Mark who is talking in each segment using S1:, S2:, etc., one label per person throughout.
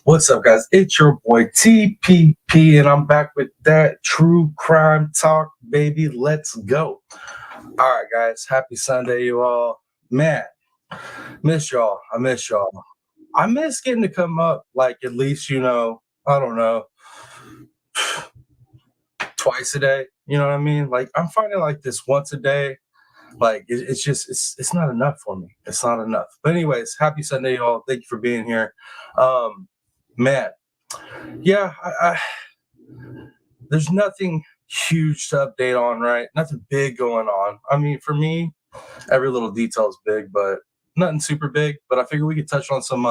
S1: What's up, guys? It's your boy TPP, and I'm back with that true crime talk, baby. Let's go. All right, guys. Happy Sunday, you all. Man, miss y'all. I miss y'all. I miss getting to come up, like, at least, I don't know, twice a day. You know what I mean? Like, I'm finding like this once a day. Like, it's just, it's not enough for me. It's not enough. But, anyways, happy Sunday, y'all. Thank you for being here. Man, yeah, there's nothing huge to update on, right? Nothing big going on. I mean, for me, every little detail is big, but nothing super big. But I figured we could touch on some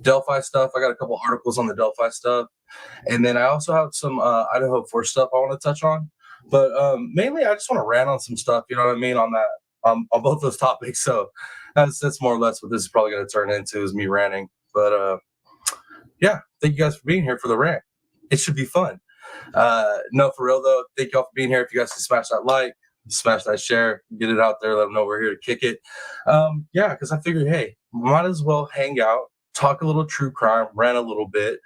S1: Delphi stuff. I got a couple articles on the Delphi stuff, and then I also have some Idaho 4 stuff I want to touch on. But mainly, I just want to rant on some stuff. You know what I mean on that on both those topics. So that's more or less what this is probably going to turn into, is me ranting. But yeah, thank you guys for being here for the rant. It should be fun. No, for real though, thank y'all for being here. If you guys can smash that like, smash that share, get it out there, let them know we're here to kick it. Yeah, because I figured, hey, might as well hang out, talk a little true crime, rant a little bit,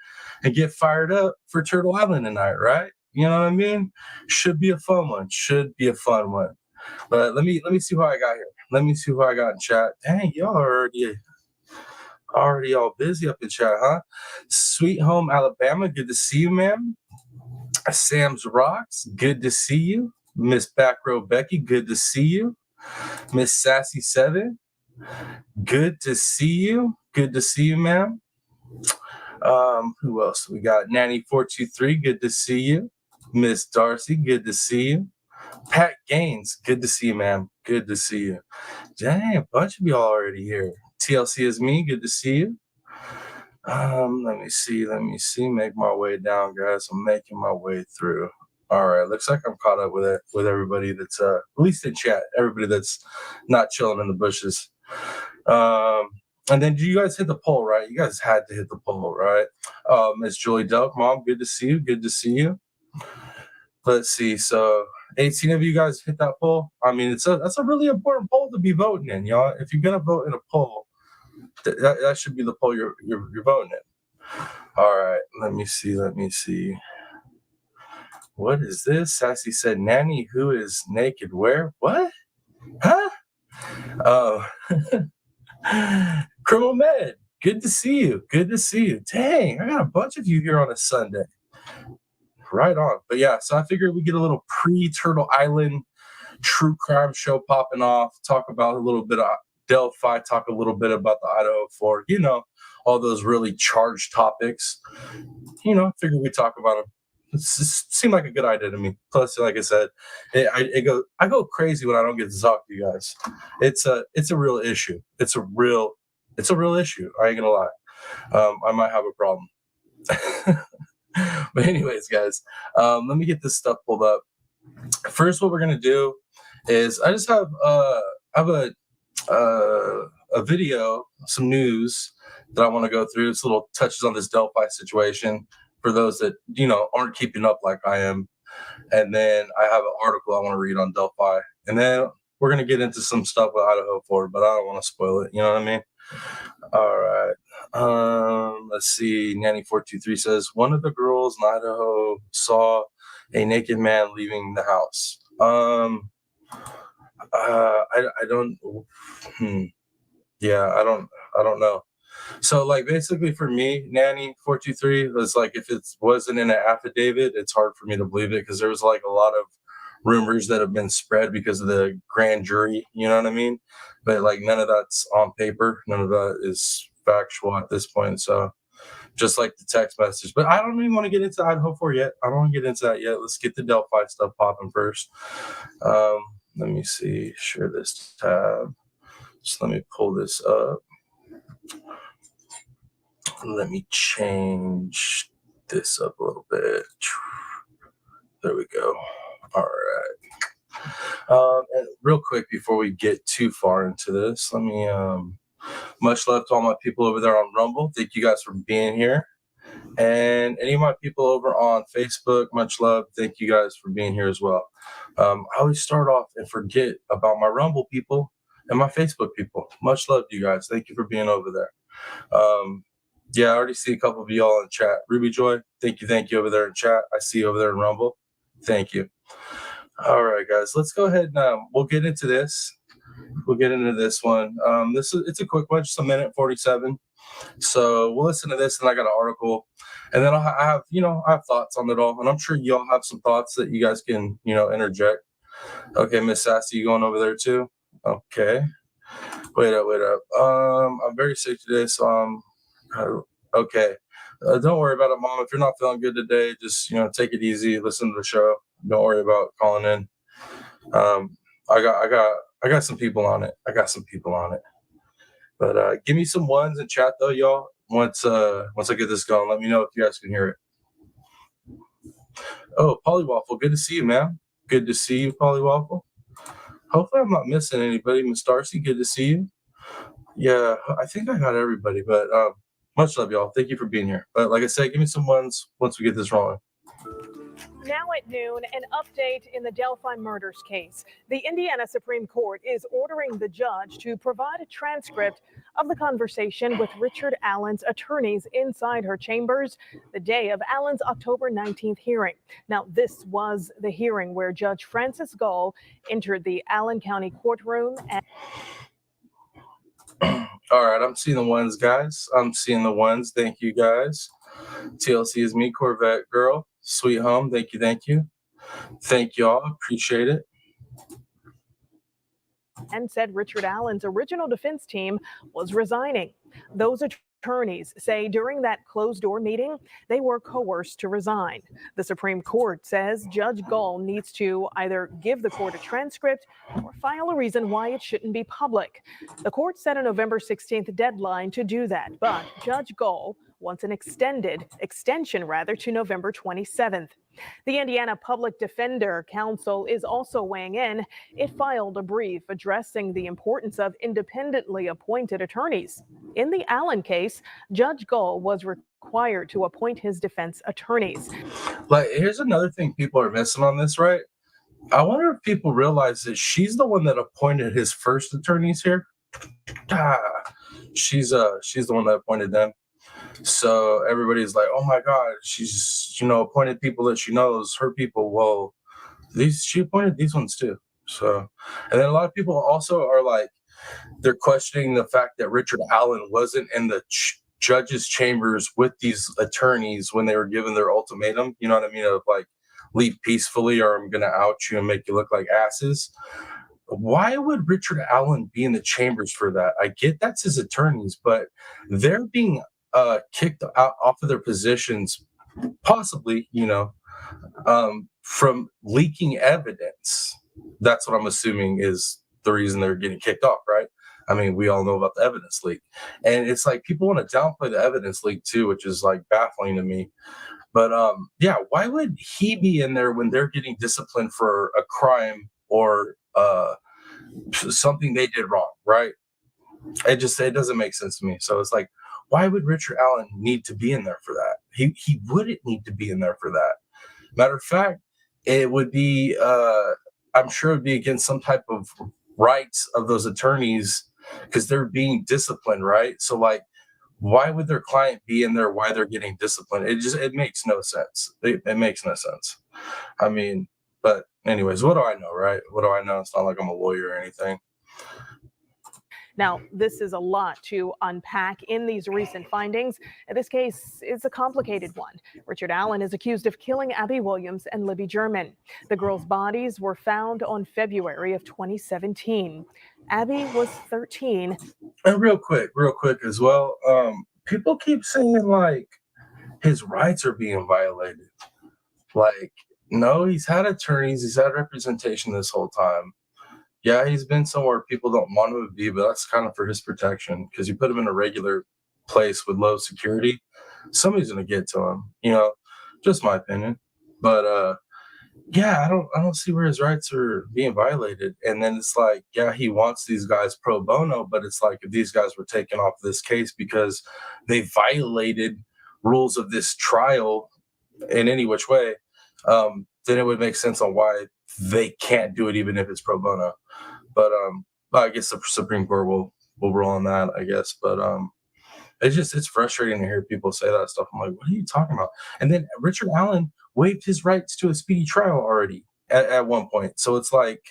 S1: and get fired up for Turtle Island tonight, right? You know what I mean? Should be a fun one. Should be a fun one. But let me see who I got here. Let me see who I got in chat. Dang, y'all are already all busy up in chat, huh? Sweet Home Alabama, good to see you, ma'am. Sam's Rocks, good to see you. Miss Back Row Becky, good to see you. Miss Sassy 7, good to see you. Good to see you, ma'am. Who else we got? Nanny 423, good to see you. Miss Darcy, good to see you. Pat Gaines, good to see you, ma'am. Good to see you. Dang, a bunch of y'all already here. TLC is me, good to see you. Let me see. Make my way down, guys. I'm making my way through. All right, looks like I'm caught up with it with everybody that's at least in chat, everybody that's not chilling in the bushes. And then you guys hit the poll, right? You guys had to hit the poll, right? Miss Julie Delk, mom, good to see you. Good to see you. Let's see. So 18 of you guys hit that poll. I mean, that's a really important poll to be voting in, y'all. If you're gonna vote in a poll, that should be the poll you're voting in. All right, let me see. What is this? Sassy said, Nanny, who is naked where? What? Huh? Oh. Criminal Med, good to see you. Good to see you. Dang, I got a bunch of you here on a Sunday. Right on. But yeah, so I figured we get a little pre-Turtle Island true crime show popping off, talk about a little bit of Delphi, talk a little bit about the Idaho 4, all those really charged topics. Figured we talk about them. It seemed like a good idea to me. Plus, like I said, I go crazy when I don't get to talk to you guys. It's a real issue. It's a real issue. I ain't gonna lie. I might have a problem. But anyways, guys, let me get this stuff pulled up. First, what we're gonna do is I just have a video, some news that I want to go through. It's little touches on this Delphi situation for those that aren't keeping up like I am. And then I have an article I want to read on Delphi, and then we're gonna get into some stuff with Idaho 4, but I don't want to spoil it. You know what I mean? All right. Let's see. Nanny 423 says one of the girls in Idaho saw a naked man leaving the house. I don't. Yeah, I don't know. So, like, basically for me, Nanny 423 was like, if it wasn't in an affidavit, it's hard for me to believe it, because there was like a lot of rumors that have been spread because of the grand jury. You know what I mean? But like, none of that's on paper. None of that is factual at this point. So just like the text message. But I don't even want to get into Idaho 4 yet. I don't want to get into that yet. Let's get the Delphi stuff popping first. Let me see. Share this tab. Just let me pull this up. Let me change this up a little bit. There we go. All right. And real quick before we get too far into this, let me much love to all my people over there on Rumble. Thank you guys for being here. And any of my people over on Facebook, much love. Thank you guys for being here as well. I always start off and forget about my Rumble people and my Facebook people. Much love to you guys. Thank you for being over there. Yeah, I already see a couple of y'all in chat. Ruby Joy, thank you over there in chat. I see you over there in Rumble. Thank you. All right, guys, let's go ahead and we'll get into this. We'll get into this one. It's a quick one, just a minute 47. So we'll listen to this, and I got an article, and then I have thoughts on it all, and I'm sure y'all have some thoughts that you guys can interject. Okay, Miss Sassy, you going over there too? Okay. Wait up. I'm very sick today, so okay. Don't worry about it, Mom. If you're not feeling good today, just take it easy. Listen to the show. Don't worry about calling in. I got some people on it. But give me some ones in chat though, y'all. Once I get this going, let me know if you guys can hear it. Oh, Polywaffle, good to see you, man. Good to see you, Polywaffle. Hopefully I'm not missing anybody. Miss Darcy, good to see you. Yeah, I think I got everybody, but much love, y'all. Thank you for being here. But like I said, give me some ones once we get this rolling.
S2: Now at noon, an update in the Delphi murders case. The Indiana Supreme Court is ordering the judge to provide a transcript of the conversation with Richard Allen's attorneys inside her chambers the day of Allen's October 19th hearing. Now, this was the hearing where Judge Francis Gull entered the Allen County courtroom.
S1: All right, I'm seeing the ones, guys. I'm seeing the ones. Thank you, guys. TLC is me, Corvette Girl. Sweet Home, thank you. Thank y'all, appreciate it.
S2: And said Richard Allen's original defense team was resigning. Those attorneys say during that closed-door meeting, they were coerced to resign. The Supreme Court says Judge Gull needs to either give the court a transcript or file a reason why it shouldn't be public. The court set a November 16th deadline to do that, but Judge Gull wants an extension to November 27th. The Indiana Public Defender Council is also weighing in. It filed a brief addressing the importance of independently appointed attorneys. In the Allen case, Judge Gull was required to appoint his defense attorneys.
S1: Like, here's another thing people are missing on this, right? I wonder if people realize that she's the one that appointed his first attorneys here. She's the one that appointed them. So everybody's like, oh my God, she's, appointed people that she knows, her people. Well, she appointed these ones too. So, and then a lot of people also are like, they're questioning the fact that Richard Allen wasn't in the judge's chambers with these attorneys when they were given their ultimatum. You know what I mean? Of like, leave peacefully or I'm going to out you and make you look like asses. Why would Richard Allen be in the chambers for that? I get that's his attorneys, but they're being kicked out off of their positions, possibly, from leaking evidence. That's what I'm assuming is the reason they're getting kicked off, right? I mean, we all know about the evidence leak. And it's like people want to downplay the evidence leak too, which is like baffling to me. But yeah, why would he be in there when they're getting disciplined for a crime or something they did wrong, right? It doesn't make sense to me. So it's like, why would Richard Allen need to be in there for that? He wouldn't need to be in there for that. Matter of fact, it would be, I'm sure it would be against some type of rights of those attorneys because they're being disciplined, right? So like, why would their client be in there? Why they're getting disciplined? It makes no sense. It makes no sense. I mean, but anyways, what do I know, right? What do I know? It's not like I'm a lawyer or anything.
S2: Now, this is a lot to unpack in these recent findings. This case is a complicated one. Richard Allen is accused of killing Abby Williams and Libby German. The girls' bodies were found on February of 2017. Abby was 13.
S1: And real quick as well, people keep saying like, his rights are being violated. Like, no, he's had attorneys, he's had representation this whole time. Yeah, he's been somewhere people don't want him to be, but that's kind of for his protection because you put him in a regular place with low security, somebody's gonna get to him. Just my opinion. But yeah, I don't see where his rights are being violated. And then it's like, yeah, he wants these guys pro bono, but it's like if these guys were taken off this case because they violated rules of this trial in any which way, then it would make sense on why they can't do it even if it's pro bono. But I guess the Supreme Court will rule on that, I guess. But it's frustrating to hear people say that stuff. I'm like, what are you talking about? And then Richard Allen waived his rights to a speedy trial already at one point. So it's like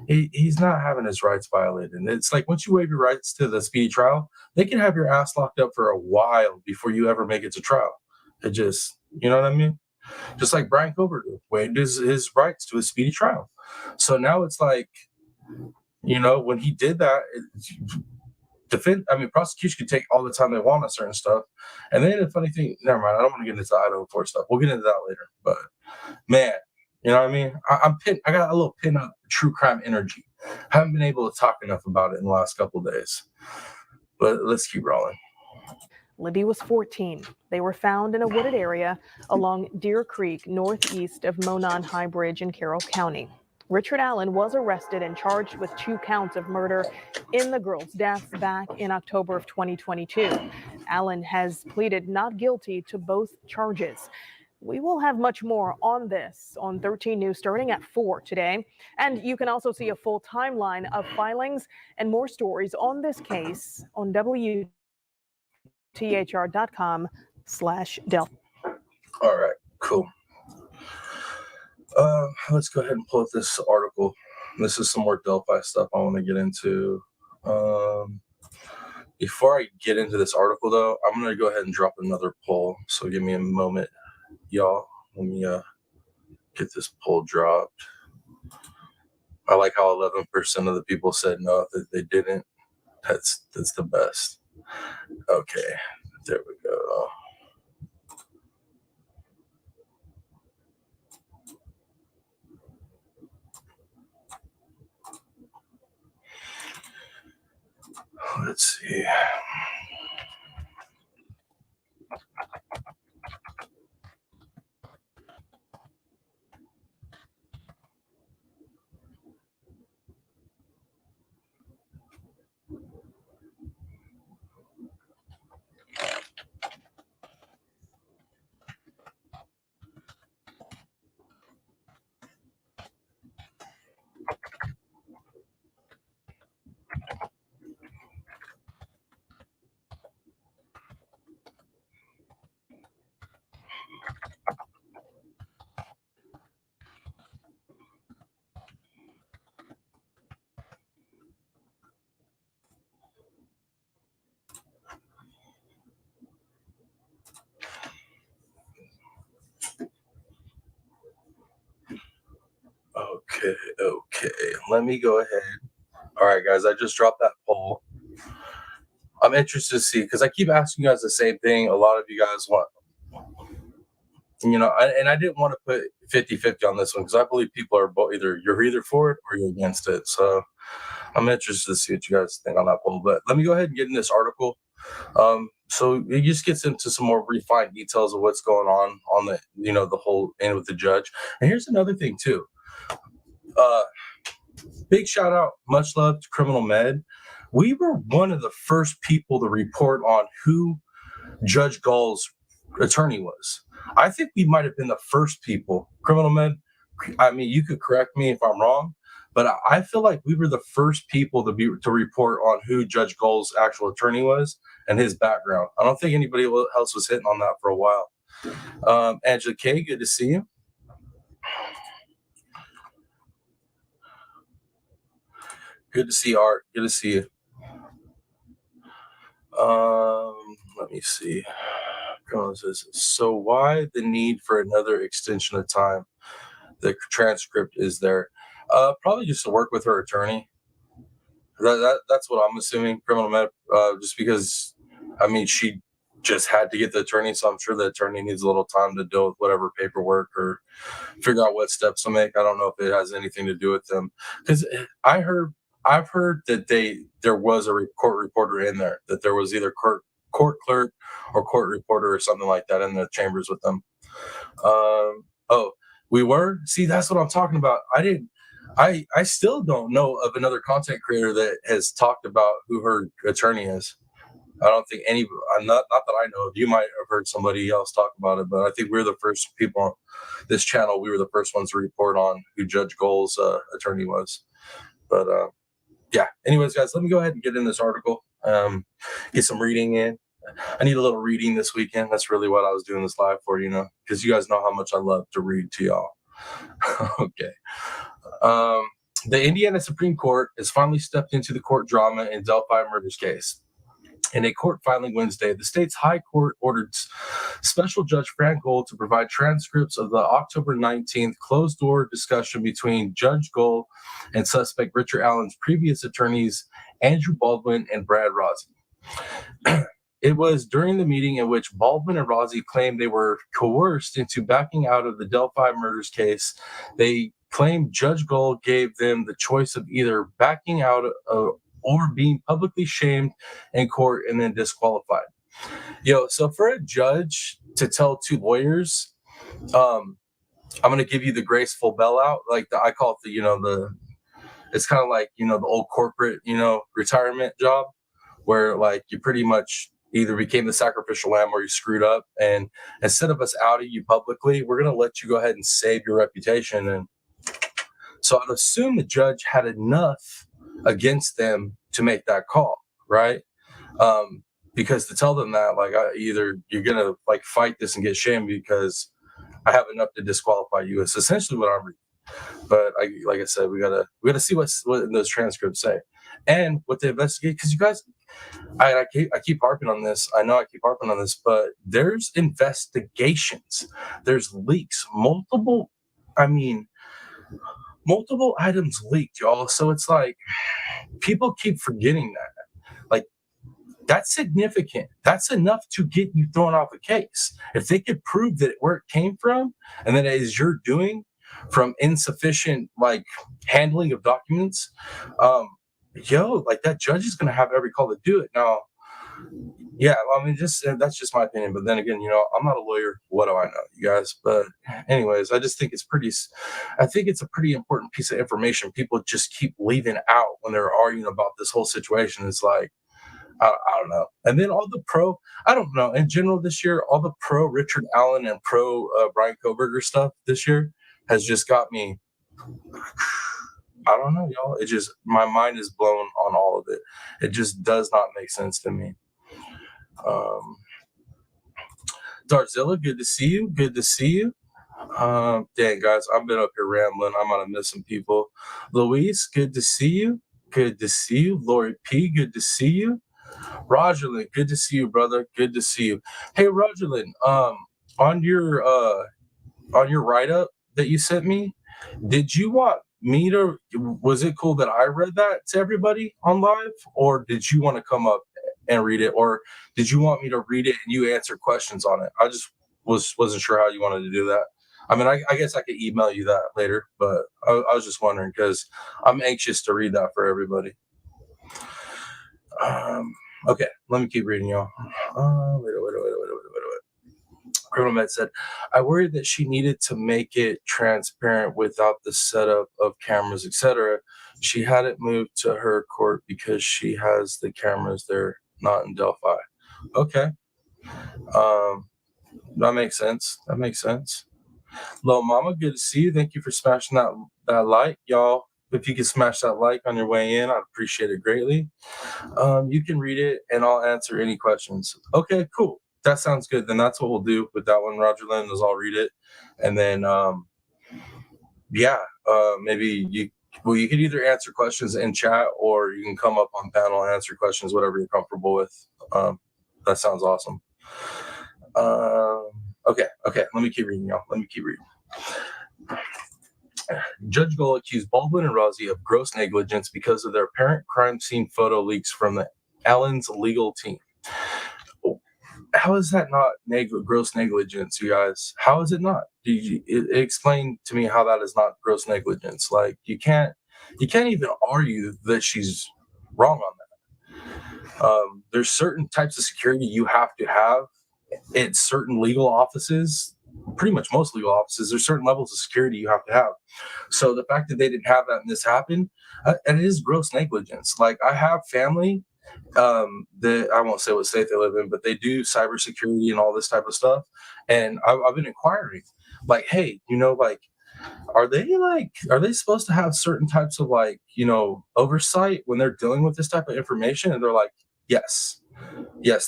S1: he's not having his rights violated. And it's like once you waive your rights to the speedy trial, they can have your ass locked up for a while before you ever make it to trial. It just, you know what I mean? Just like Brian Coburn waived his rights to a speedy trial. So now it's like, when he did that, prosecution can take all the time they want on certain stuff. And then the funny thing, never mind, I don't want to get into Idaho 4 stuff. We'll get into that later. But man, you know what I mean? I got a little pin up true crime energy. Haven't been able to talk enough about it in the last couple of days. But let's keep rolling.
S2: Libby was 14. They were found in a wooded area along Deer Creek, northeast of Monon High Bridge in Carroll County. Richard Allen was arrested and charged with 2 counts of murder in the girl's death back in October of 2022. Allen has pleaded not guilty to both charges. We will have much more on this on 13 News starting at 4 today. And you can also see a full timeline of filings and more stories on this case on WTHR.com/Delphi.
S1: All right, cool. Let's go ahead and pull up this article. This is some more Delphi stuff I want to get into. Before I get into this article, though, I'm going to go ahead and drop another poll. So give me a moment, y'all. Let me get this poll dropped. I like how 11% of the people said no, that they didn't. That's the best. Okay, there we go. Let's see. Okay. Let me go ahead. All right, guys, I just dropped that poll. I'm interested to see because I keep asking you guys the same thing. A lot of you guys want, and I didn't want to put 50-50 on this one because I believe people are both you're either for it or you're against it. So I'm interested to see what you guys think on that poll. But let me go ahead and get in this article. So it just gets into some more refined details of what's going on the the whole end with the judge. And here's another thing too. Big shout out, much love to Criminal Med. We were one of the first people to report on who Judge Gall's attorney was. I think we might have been the first people. Criminal Med, I mean, you could correct me if I'm wrong, but I feel like we were the first people to report on who Judge Gall's actual attorney was and his background. I don't think anybody else was hitting on that for a while. Angela K, good to see you. Good to see Art. Good to see you. Let me see. So why the need for another extension of time? The transcript is there. Probably just to work with her attorney. That's what I'm assuming. Criminal Med, just because, I mean, she just had to get the attorney. So I'm sure the attorney needs a little time to deal with whatever paperwork or figure out what steps to make. I don't know if it has anything to do with them, because I've heard that there was a court reporter in there, that there was either court clerk or court reporter or something like that in the chambers with them. Oh, we were? See, that's what I'm talking about. I still don't know of another content creator that has talked about who her attorney is. I don't think any. Not that I know of. You might have heard somebody else talk about it, but I think we're the first people on this channel. We were the first ones to report on who Judge Gold's attorney was. But yeah. Anyways, guys, let me go ahead and get in this article. Get some reading in. I need a little reading this weekend. That's really what I was doing this live for, because you guys know how much I love to read to y'all. Okay. The Indiana Supreme Court has finally stepped into the court drama in Delphi murders case. In a court filing Wednesday, the state's high court ordered Special Judge Fran Gold to provide transcripts of the October 19th closed-door discussion between Judge Gold and suspect Richard Allen's previous attorneys, Andrew Baldwin and Brad Rossi. It was during the meeting in which Baldwin and Rossi claimed they were coerced into backing out of the Delphi murders case. They claimed Judge Gold gave them the choice of either backing out or being publicly shamed in court and then disqualified. So for a judge to tell two lawyers, I'm going to give you the graceful bailout, I call it it's kind of like, the old corporate, retirement job, where you pretty much either became the sacrificial lamb or you screwed up. And instead of us outing you publicly, we're going to let you go ahead and save your reputation. And so I'd assume the judge had enough against them to make that call, right? Because to tell them that, either you're going to fight this and get shamed because I have enough to disqualify you. It's essentially what I'm reading. But like I said, we gotta see what those transcripts say and what they investigate. Because you guys, I keep harping on this. I know I keep harping on this, but there's investigations, there's leaks, multiple items leaked, y'all. So it's people keep forgetting that. That's significant. That's enough to get you thrown off a case. If they could prove that where it came from and that it is your doing from insufficient handling of documents, that judge is going to have every call to do it. Now, yeah, that's just my opinion. But then again, I'm not a lawyer. What do I know, you guys? But anyways, I just think it's a pretty important piece of information. People just keep leaving out when they're arguing about this whole situation. It's I don't know. And then I don't know, in general this year, all the pro Richard Allen and pro Brian Koberger stuff this year has just got me, I don't know, y'all. It just, my mind is blown on all of it. It just does not make sense to me. Darzilla, good to see you. Good to see you. Dang, guys, I've been up here rambling. I might have missed some people. Luis, good to see you. Good to see you. Lori P, good to see you. Rogerlyn, good to see you, brother. Good to see you. Hey, Rogerlyn, on your write-up that you sent me, did you want me to? Was it cool that I read that to everybody on live, or did you want to come up and read it, or did you want me to read it and you answer questions on it? I just wasn't sure how you wanted to do that. I guess I could email you that later, but I was just wondering because I'm anxious to read that for everybody. Okay, let me keep reading, y'all. Wait. Criminal Med said, I worried that she needed to make it transparent without the setup of cameras, etc. She had it moved to her court because she has the cameras there, not in Delphi. Okay. That makes sense. Lil Mama, good to see you. Thank you for smashing that like, y'all. If you could smash that like on your way in, I'd appreciate it greatly. You can read it and I'll answer any questions. Okay, cool. That sounds good. Then that's what we'll do with that one, Roger Lynn, is I'll read it. And then, maybe you can either answer questions in chat or you can come up on panel and answer questions, whatever you're comfortable with. That sounds awesome. Okay. Let me keep reading, y'all. Judge Gold accused Baldwin and Rossi of gross negligence because of their apparent crime scene photo leaks from the Allen's legal team. how is that not gross negligence, you guys? How is it not? Explain to me how that is not gross negligence. Like you can't even argue that she's wrong on that. There's certain types of security you have to have at certain legal offices. Pretty much most legal offices, there's certain levels of security you have to have. So the fact that they didn't have that and this happened, and it is gross negligence. Like I have family that I won't say what state they live in, but they do cybersecurity and all this type of stuff. And I've been inquiring, like, hey, like, are they supposed to have certain types of oversight when they're dealing with this type of information? And they're like, yes,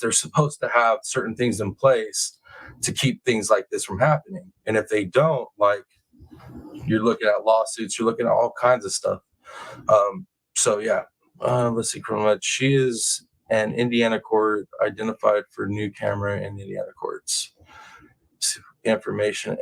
S1: they're supposed to have certain things in place to keep things like this from happening. And if they don't, like, you're looking at lawsuits, you're looking at all kinds of stuff. So yeah, let's see, criminal. She is an Indiana court identified for new camera in Indiana courts. Information.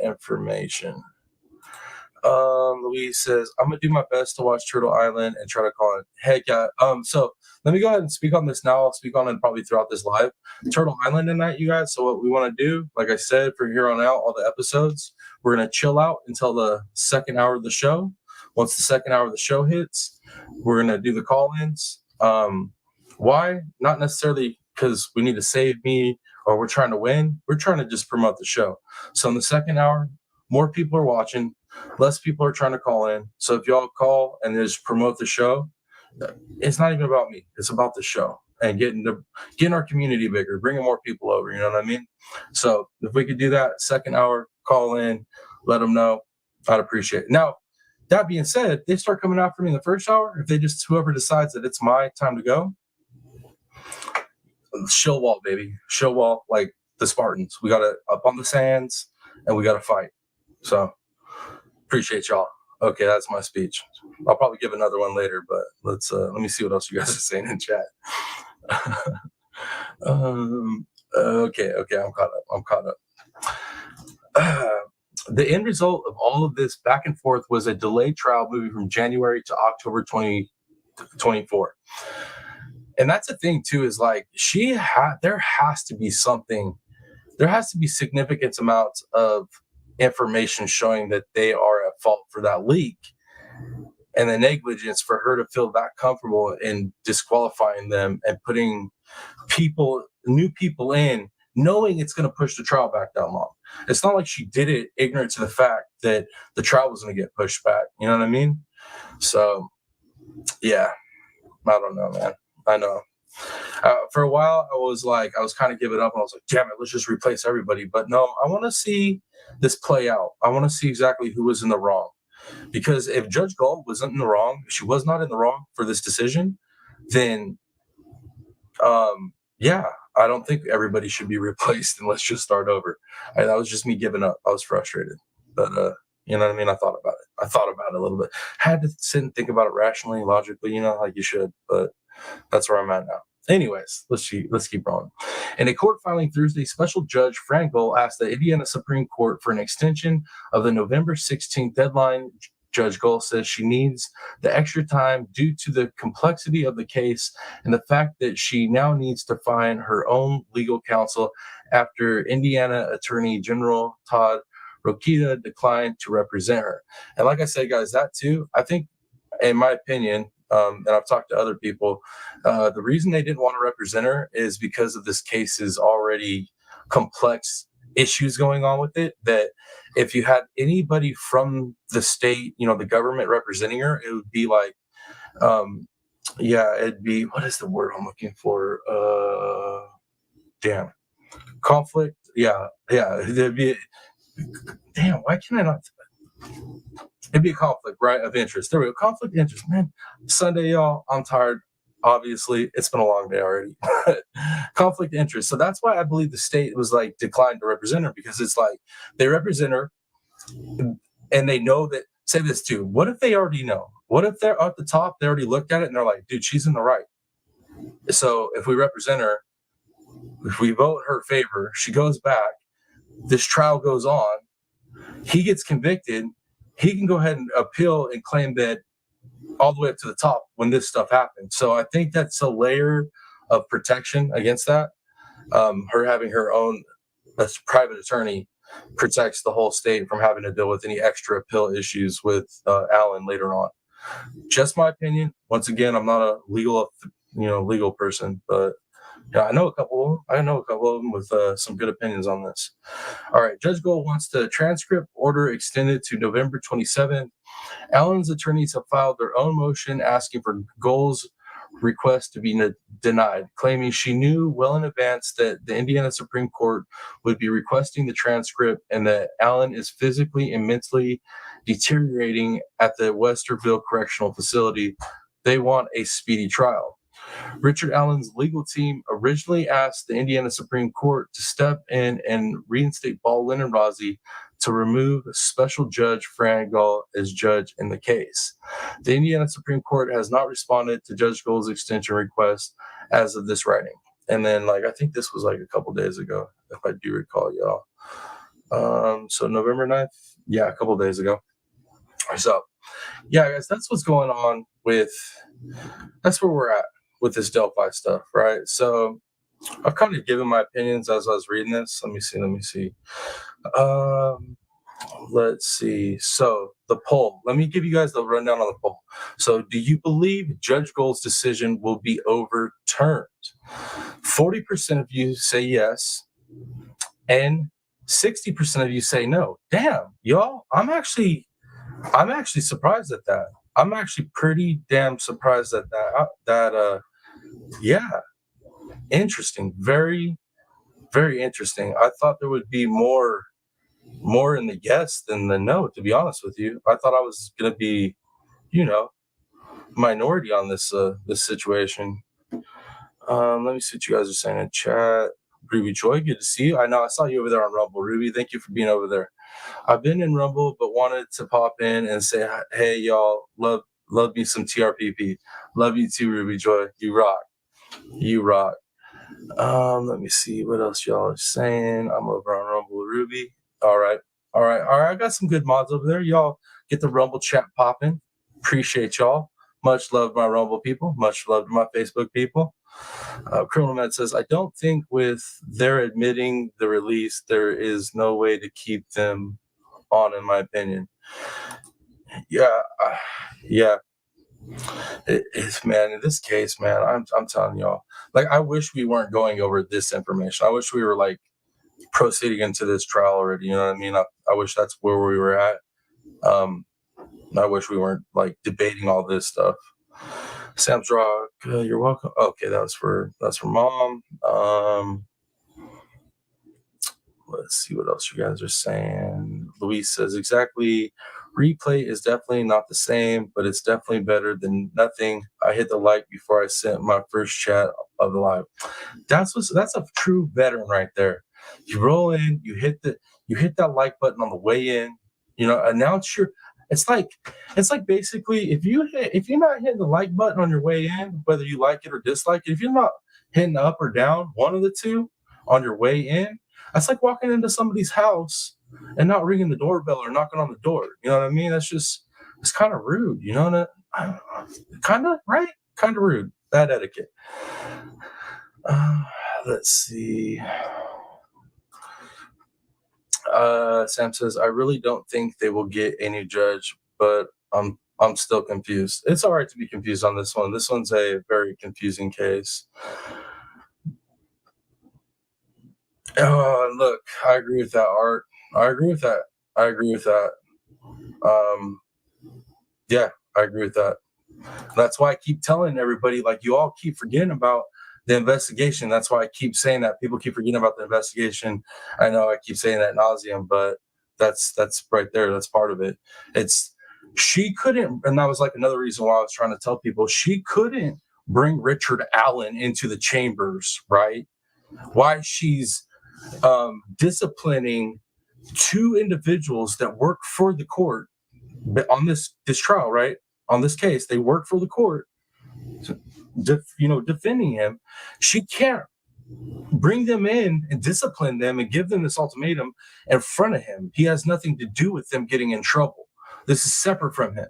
S1: Louise says, I'm gonna do my best to watch Turtle Island and try to call it. Heck yeah. So let me go ahead and speak on this now. I'll speak on it probably throughout this live. Turtle Island tonight, you guys. So what we want to do, like I said, from here on out, all the episodes, we're gonna chill out until the second hour of the show. Once the second hour of the show hits, we're gonna do the call-ins. Why? Not necessarily because we need to save me or we're trying to win. We're trying to just promote the show. So in the second hour, more people are watching, less people are trying to call in. So if y'all call and just promote the show, it's not even about me. It's about the show and getting our community bigger, bringing more people over. You know what I mean? So if we could do that, second hour, call in, let them know. I'd appreciate it. Now, that being said, if they start coming after me in the first hour, if they just, whoever decides that it's my time to go, show wall, baby. Show wall, like the Spartans. We got to up on the sands and we got to fight. So appreciate y'all. Okay, that's my speech. I'll probably give another one later, but let me see what else you guys are saying in chat. Okay, I'm caught up. The end result of all of this back and forth was a delayed trial moving from January to October 2024. And that's the thing too, is like there has to be significant amounts of information showing that they are at fault for that leak, and the negligence for her to feel that comfortable in disqualifying them and putting new people in, knowing it's going to push the trial back that long. It's not like she did it ignorant to the fact that the trial was going to get pushed back. You know what I mean? So yeah, I don't know, man. I know. For a while, I was kind of giving up. I was like, damn it, let's just replace everybody. But no, I want to see this play out. I want to see exactly who was in the wrong. Because if Judge Gall wasn't in the wrong, if she was not in the wrong for this decision, then, yeah, I don't think everybody should be replaced and let's just start over. That was just me giving up. I was frustrated. But, you know what I mean? I thought about it a little bit. Had to sit and think about it rationally, logically, like you should. But that's where I'm at now. Anyways, let's keep rolling. In a court filing Thursday, Special Judge Frankel asked the Indiana Supreme Court for an extension of the November 16th deadline. Judge Gull says she needs the extra time due to the complexity of the case and the fact that she now needs to find her own legal counsel after Indiana Attorney General Todd Rokita declined to represent her. And like I said, guys, that too, I think, in my opinion, and I've talked to other people, the reason they didn't want to represent her is because of this case's already complex issues going on with it, that if you had anybody from the state, the government representing her, it would be like, it'd be, what is the word I'm looking for? Conflict. It'd be, why can I not? It'd be a conflict, right, of interest. There we go. Conflict of interest, man. Sunday, y'all. I'm tired. Obviously, it's been a long day already. Conflict of interest. So that's why I believe the state was declined to represent her, because it's like they represent her and they know that. Say this too. What if they already know? What if they're at the top? They already looked at it and they're like, dude, she's in the right. So if we represent her, if we vote her favor, she goes back. This trial goes on. He gets convicted. He can go ahead and appeal and claim that all the way up to the top when this stuff happened. So I think that's a layer of protection against that. her having her own private attorney protects the whole state from having to deal with any extra appeal issues with Allen later on. Just my opinion. Once again, I'm not a legal person, but yeah, I know a couple of them with some good opinions on this. All right, Judge Gold wants the transcript order extended to November 27th. Allen's attorneys have filed their own motion asking for Gold's request to be denied, claiming she knew well in advance that the Indiana Supreme Court would be requesting the transcript and that Allen is physically and mentally deteriorating at the Westerville Correctional Facility. They want a speedy trial. Richard Allen's legal team originally asked the Indiana Supreme Court to step in and reinstate Baldwin and Rossi to remove Special Judge Fran Gall as judge in the case. The Indiana Supreme Court has not responded to Judge Gold's extension request as of this writing. And then, I think this was a couple days ago, if I do recall, y'all. So November 9th? Yeah, a couple days ago. So, yeah, guys, that's what's going on that's where we're at with this Delphi stuff, right? So I've kind of given my opinions as I was reading this. Let me see. Let's see. So the poll. Let me give you guys the rundown on the poll. So do you believe Judge Gold's decision will be overturned? 40% of you say yes, and 60% of you say no. Damn, y'all. I'm actually surprised at that. I'm actually pretty damn surprised at that. Yeah, interesting. Very, very interesting. I thought there would be more in the yes than the no, to be honest with you. I thought I was going to be, minority on this situation. Let me see what you guys are saying in chat. Ruby Joy, good to see you. I know I saw you over there on Rumble. Ruby, thank you for being over there. I've been in Rumble, but wanted to pop in and say, hey, y'all, love me some TRPP. Love you too, Ruby Joy. You rock. Let me see what else y'all are saying. I'm over on Rumble, Ruby. All right. I got some good mods over there. Y'all get the Rumble chat popping. Appreciate y'all. Much love to my Rumble people. Much love to my Facebook people. Criminal Med says, I don't think with their admitting the release, there is no way to keep them on, in my opinion. Yeah. It's, man, in this case, man, I'm telling y'all, I wish we weren't going over this information. I wish we were proceeding into this trial already. You know what I mean? I wish that's where we were at. I wish we weren't debating all this stuff. Sam's Rock, you're welcome. Okay, that's for mom. Let's see what else you guys are saying. Luis says, exactly. Replay is definitely not the same, but it's definitely better than nothing. I hit the like before I sent my first chat of the live. That's a true veteran right there. You roll in, you hit that like button on the way in, announce your. It's like basically if you're not hitting the like button on your way in, whether you like it or dislike it, if you're not hitting up or down, one of the two on your way in, that's like walking into somebody's house and not ringing the doorbell or knocking on the door. You know what I mean? It's kind of rude, kind of rude. Bad etiquette. Let's see. Sam says, I really don't think they will get a new judge, but I'm still confused. It's all right to be confused on this one. This one's a very confusing case. Look, I agree with that, Art. I agree with that. Yeah, I agree with that. That's why I keep telling everybody, you all keep forgetting about the investigation. That's why I keep saying that. People keep forgetting about the investigation. I know I keep saying that nauseum, but that's right there. That's part of it. She couldn't, and that was another reason why I was trying to tell people, she couldn't bring Richard Allen into the chambers, right? Why she's disciplining two individuals that work for the court on this trial, right? On this case, they work for the court, defending him. She can't bring them in and discipline them and give them this ultimatum in front of him. He has nothing to do with them getting in trouble. This is separate from him,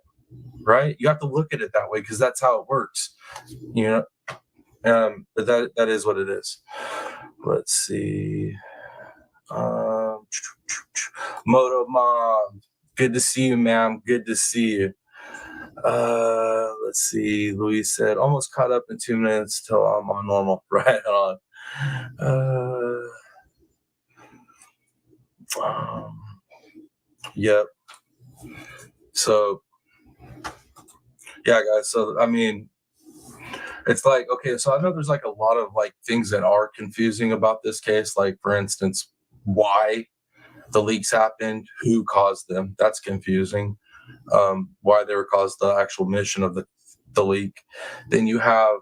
S1: right? You have to look at it that way because that's how it works. But that is what it is. Let's see. Moto Mom, good to see you, ma'am. Good to see you. Let's see. Luis said, almost caught up in 2 minutes till I'm on normal. Right on. Yep. So, yeah, guys. So, I mean, it's like, okay, so I know there's like a lot of like things that are confusing about this case. Like, for instance, why the leaks happened, who caused them. That's confusing. Why they were caused, the actual mission of the leak. Then you have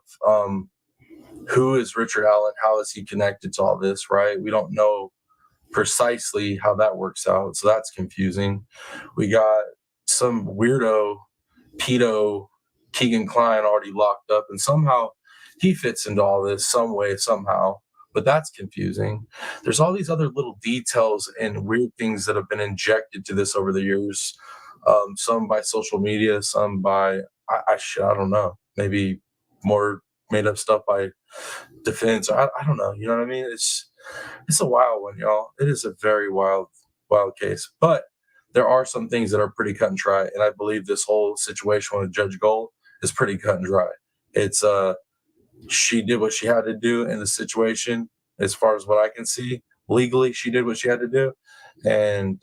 S1: who is Richard Allen? How is he connected to all this, right? We don't know precisely how that works out. So that's confusing. We got some weirdo pedo Keegan Klein already locked up, and somehow he fits into all this some way, somehow. But that's confusing. There's all these other little details and weird things that have been injected to this over the years. Some by social media, some by I don't know, maybe more made up stuff by defense. I don't know. You know what I mean? It's a wild one, y'all. It is a very wild case. But there are some things that are pretty cut and dry, and I believe this whole situation with Judge Gold is pretty cut and dry. It's she did what she had to do in the situation, as far as what I can see. Legally, she did what she had to do, and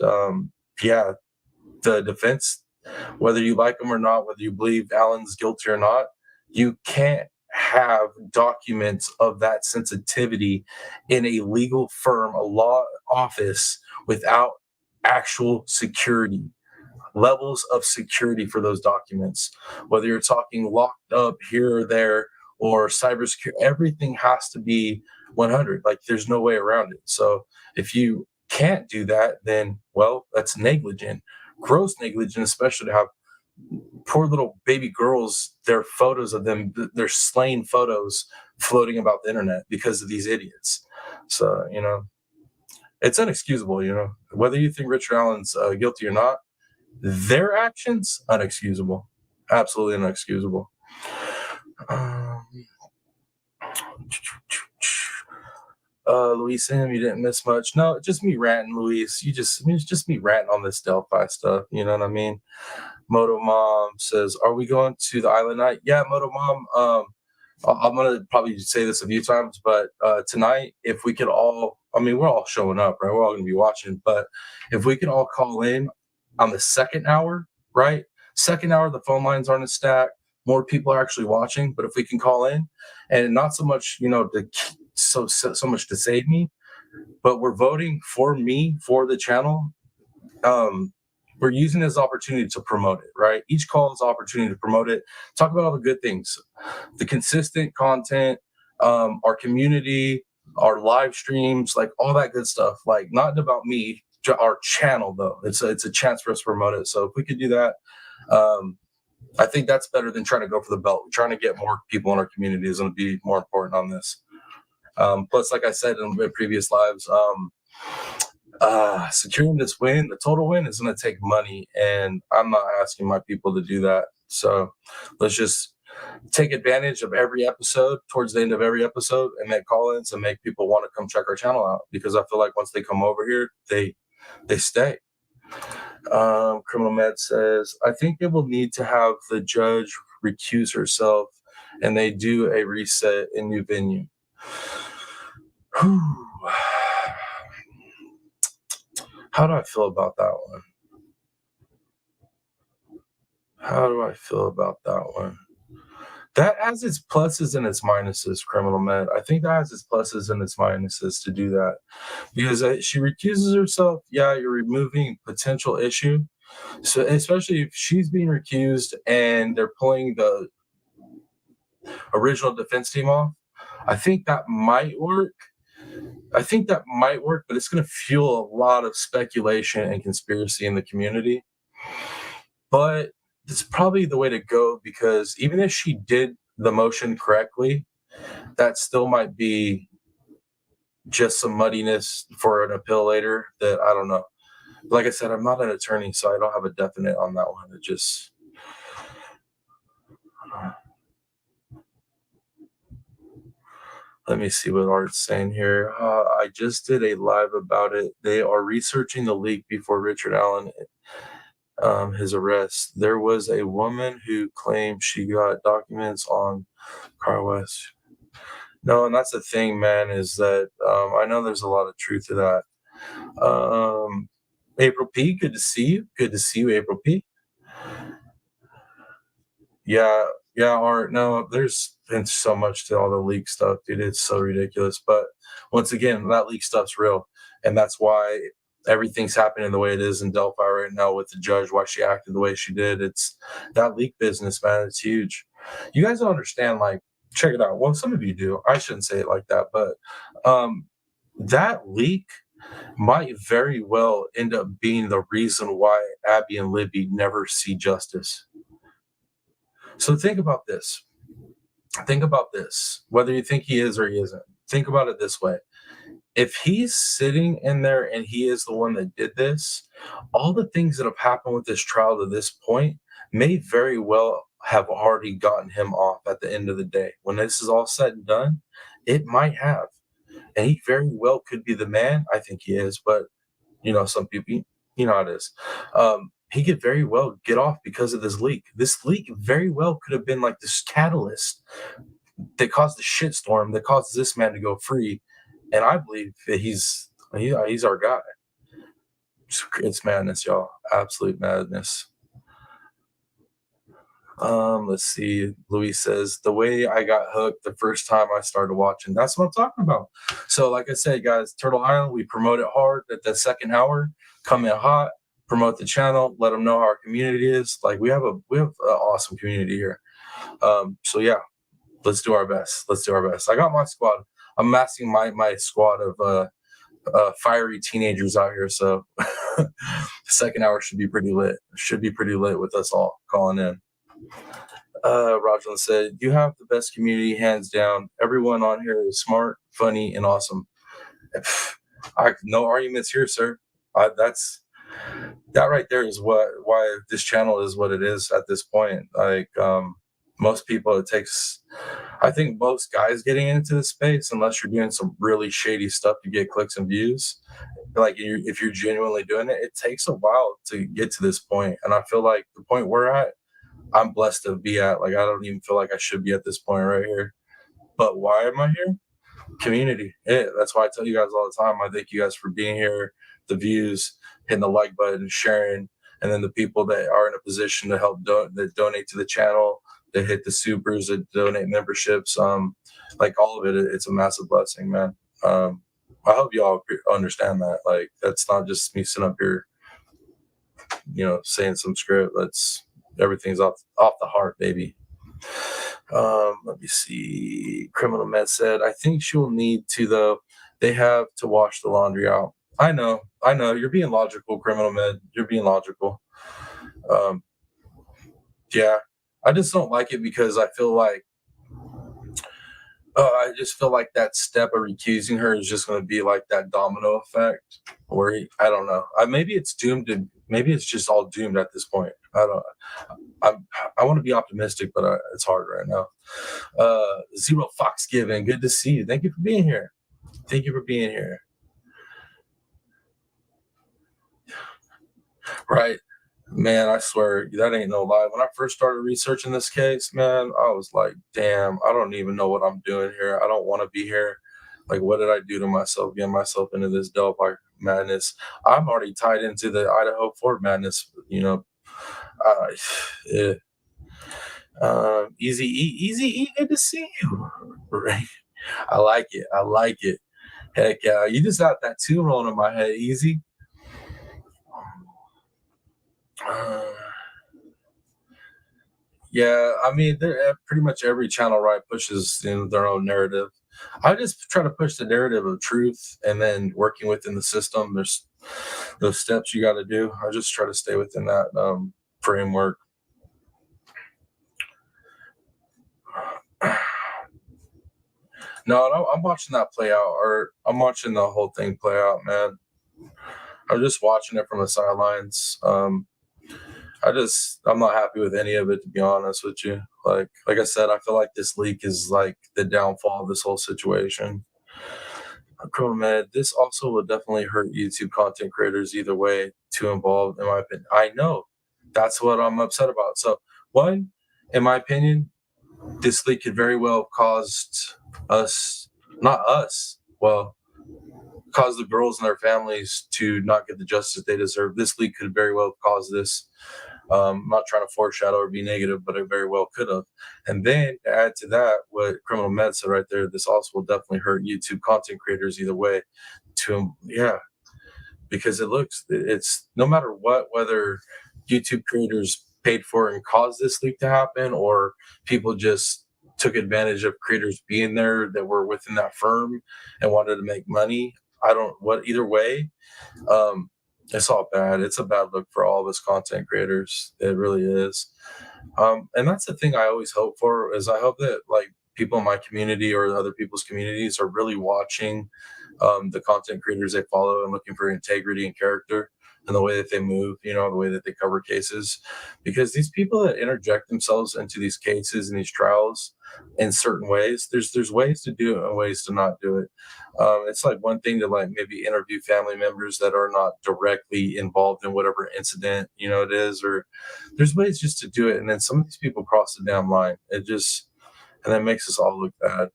S1: yeah, the defense, whether you like them or not, whether you believe Allen's guilty or not, you can't have documents of that sensitivity in a legal firm, a law office, without actual security, levels of security for those documents. Whether you're talking locked up here or there or cybersecurity, everything has to be 100. Like, there's no way around it. So if you can't do that, then, well, that's negligent, gross negligent, especially to have poor little baby girls, their photos of them, their slain photos floating about the internet because of these idiots. So, it's inexcusable. Whether you think Richard Allen's guilty or not, their actions, unexcusable. Absolutely inexcusable. Luis, Sam, you didn't miss much. No, just me ranting, Luis. It's just me ranting on this Delphi stuff. You know what I mean? Moto Mom says, "Are we going to the island night?" Yeah, Moto Mom. I'm gonna probably say this a few times, but tonight, if we could all, I mean, we're all showing up, right? We're all gonna be watching, but if we can all call in on the second hour, right? Second hour, the phone lines aren't as stacked. More people are actually watching, but if we can call in, and not so much, so much to save me, but we're voting for me for the channel. We're using this opportunity to promote it, right? Each call is an opportunity to promote it, talk about all the good things, the consistent content, our community, our live streams, like all that good stuff. Like, not about me, our channel though. It's a chance for us to promote it. So if we could do that, I think that's better than trying to go for the belt. Trying to get more people in our community is going to be more important on this. Plus, like I said in previous lives, securing this win, the total win, is going to take money, and I'm not asking my people to do that. So let's just take advantage of every episode, towards the end of every episode, and make call-ins and make people want to come check our channel out, because I feel like once they come over here, they stay. Criminal Med says, I think they will need to have the judge recuse herself and they do a reset in new venue. How do I feel about that one? How do I feel about that one? That has its pluses and its minuses, Criminal Med. I think that has its pluses and its minuses to do that. Because she recuses herself, yeah, you're removing potential issue. So especially if she's being recused and they're pulling the original defense team off, I think that might work. But it's going to fuel a lot of speculation and conspiracy in the community. But it's probably the way to go, because even if she did the motion correctly, that still might be just some muddiness for an appeal later that I don't know. Like I said, I'm not an attorney, so I don't have a definite on that one. It just... Let me see what Art's saying here. I just did a live about it. They are researching the leak before Richard Allen, his arrest. There was a woman who claimed she got documents on Car West. No, and that's the thing, man, is that I know there's a lot of truth to that. April P, good to see you. Good to see you, April P. Yeah, Art. No, there's been so much to all the leak stuff, dude. It's so ridiculous. But once again, that leak stuff's real, and that's why everything's happening the way it is in Delphi right now with the judge. Why she acted the way she did. It's that leak business, man. It's huge. You guys don't understand. Like, check it out. Well, some of you do. I shouldn't say it like that, but that leak might very well end up being the reason why Abby and Libby never see justice. So think about this. Think about this. Whether you think he is or he isn't, think about it this way. If he's sitting in there and he is the one that did this, all the things that have happened with this trial to this point may very well have already gotten him off at the end of the day. When this is all said and done, it might have. And he very well could be the man. I think he is, but some people, how it is. He could very well get off because of this leak. This leak very well could have been like this catalyst that caused the shitstorm that caused this man to go free. And I believe that he's our guy. It's madness, y'all. Absolute madness. Let's see. Luis says, the way I got hooked the first time I started watching. That's what I'm talking about. So, like I said, guys, Turtle Island, we promote it hard at the second hour. Come in hot, promote the channel, let them know how our community is. Like we have an awesome community here. So yeah, let's do our best. Let's do our best. I got my squad. I'm amassing my squad of fiery teenagers out here. So the second hour should be pretty lit. Should be pretty lit with us all calling in. Rajlan said, you have the best community, hands down. Everyone on here is smart, funny, and awesome. No arguments here, sir. That right there is why this channel is what it is at this point. Like most people, I think most guys getting into this space, unless you're doing some really shady stuff to get clicks and views, like if you're genuinely doing it, it takes a while to get to this point. And I feel like the point we're at, I'm blessed to be at. Like, I don't even feel like I should be at this point right here. But why am I here? Community. That's why I tell you guys all the time. I thank you guys for being here, the views, hitting the like button, sharing, and then the people that are in a position to help that donate to the channel, that hit the supers, that donate memberships. Like all of it, it's a massive blessing, man. I hope y'all understand that. Like, that's not just me sitting up here, saying some script. Everything's off the heart, baby. Let me see. Criminal Med said, I think she will need to, though. They have to wash the laundry out. I know. You're being logical, Criminal Med. You're being logical. Yeah. I just don't like it because I feel like that step of recusing her is just going to be like that domino effect where I don't know. Maybe it's just all doomed at this point. I want to be optimistic, but it's hard right now. Zero Fox Given, good to see you. Thank you for being here. Right. Man, I swear, that ain't no lie. When I first started researching this case, man, I was like, damn, I don't even know what I'm doing here. I don't want to be here. Like, what did I do to myself, getting myself into this Delphi madness? I'm already tied into the Idaho Fort madness, yeah. Easy E, good to see you. Right. I like it. Heck yeah. You just got that tune rolling in my head, Easy. Yeah, I mean, pretty much every channel, right, pushes their own narrative. I just try to push the narrative of truth, and then working within the system. There's those steps you got to do. I just try to stay within that framework. No, I'm watching that play out, or I'm watching the whole thing play out, man. I'm just watching it from the sidelines. I'm not happy with any of it, to be honest with you. Like I said, I feel like this leak is like the downfall of this whole situation. Criminal Med, this also will definitely hurt YouTube content creators either way, too involved, in my opinion. I know. That's what I'm upset about. So, one, in my opinion, this leak could very well have caused us, not us, well, cause the girls and their families to not get the justice they deserve. This leak could very well have caused this. I'm not trying to foreshadow or be negative, but it very well could have. And then to add to that, what Criminal Med said right there, this also will definitely hurt YouTube content creators either way. Because it's no matter what, whether YouTube creators paid for it and caused this leak to happen, or people just took advantage of creators being there that were within that firm and wanted to make money. Either way, it's all bad. It's a bad look for all of us content creators. It really is. And that's the thing I always hope for, is I hope that like people in my community or other people's communities are really watching the content creators they follow and looking for integrity and character and the way that they move, the way that they cover cases. Because these people that interject themselves into these cases and these trials in certain ways, there's ways to do it and ways to not do it. It's like one thing to like maybe interview family members that are not directly involved in whatever incident, it is, or there's ways just to do it. And then some of these people cross the damn line. And that makes us all look bad.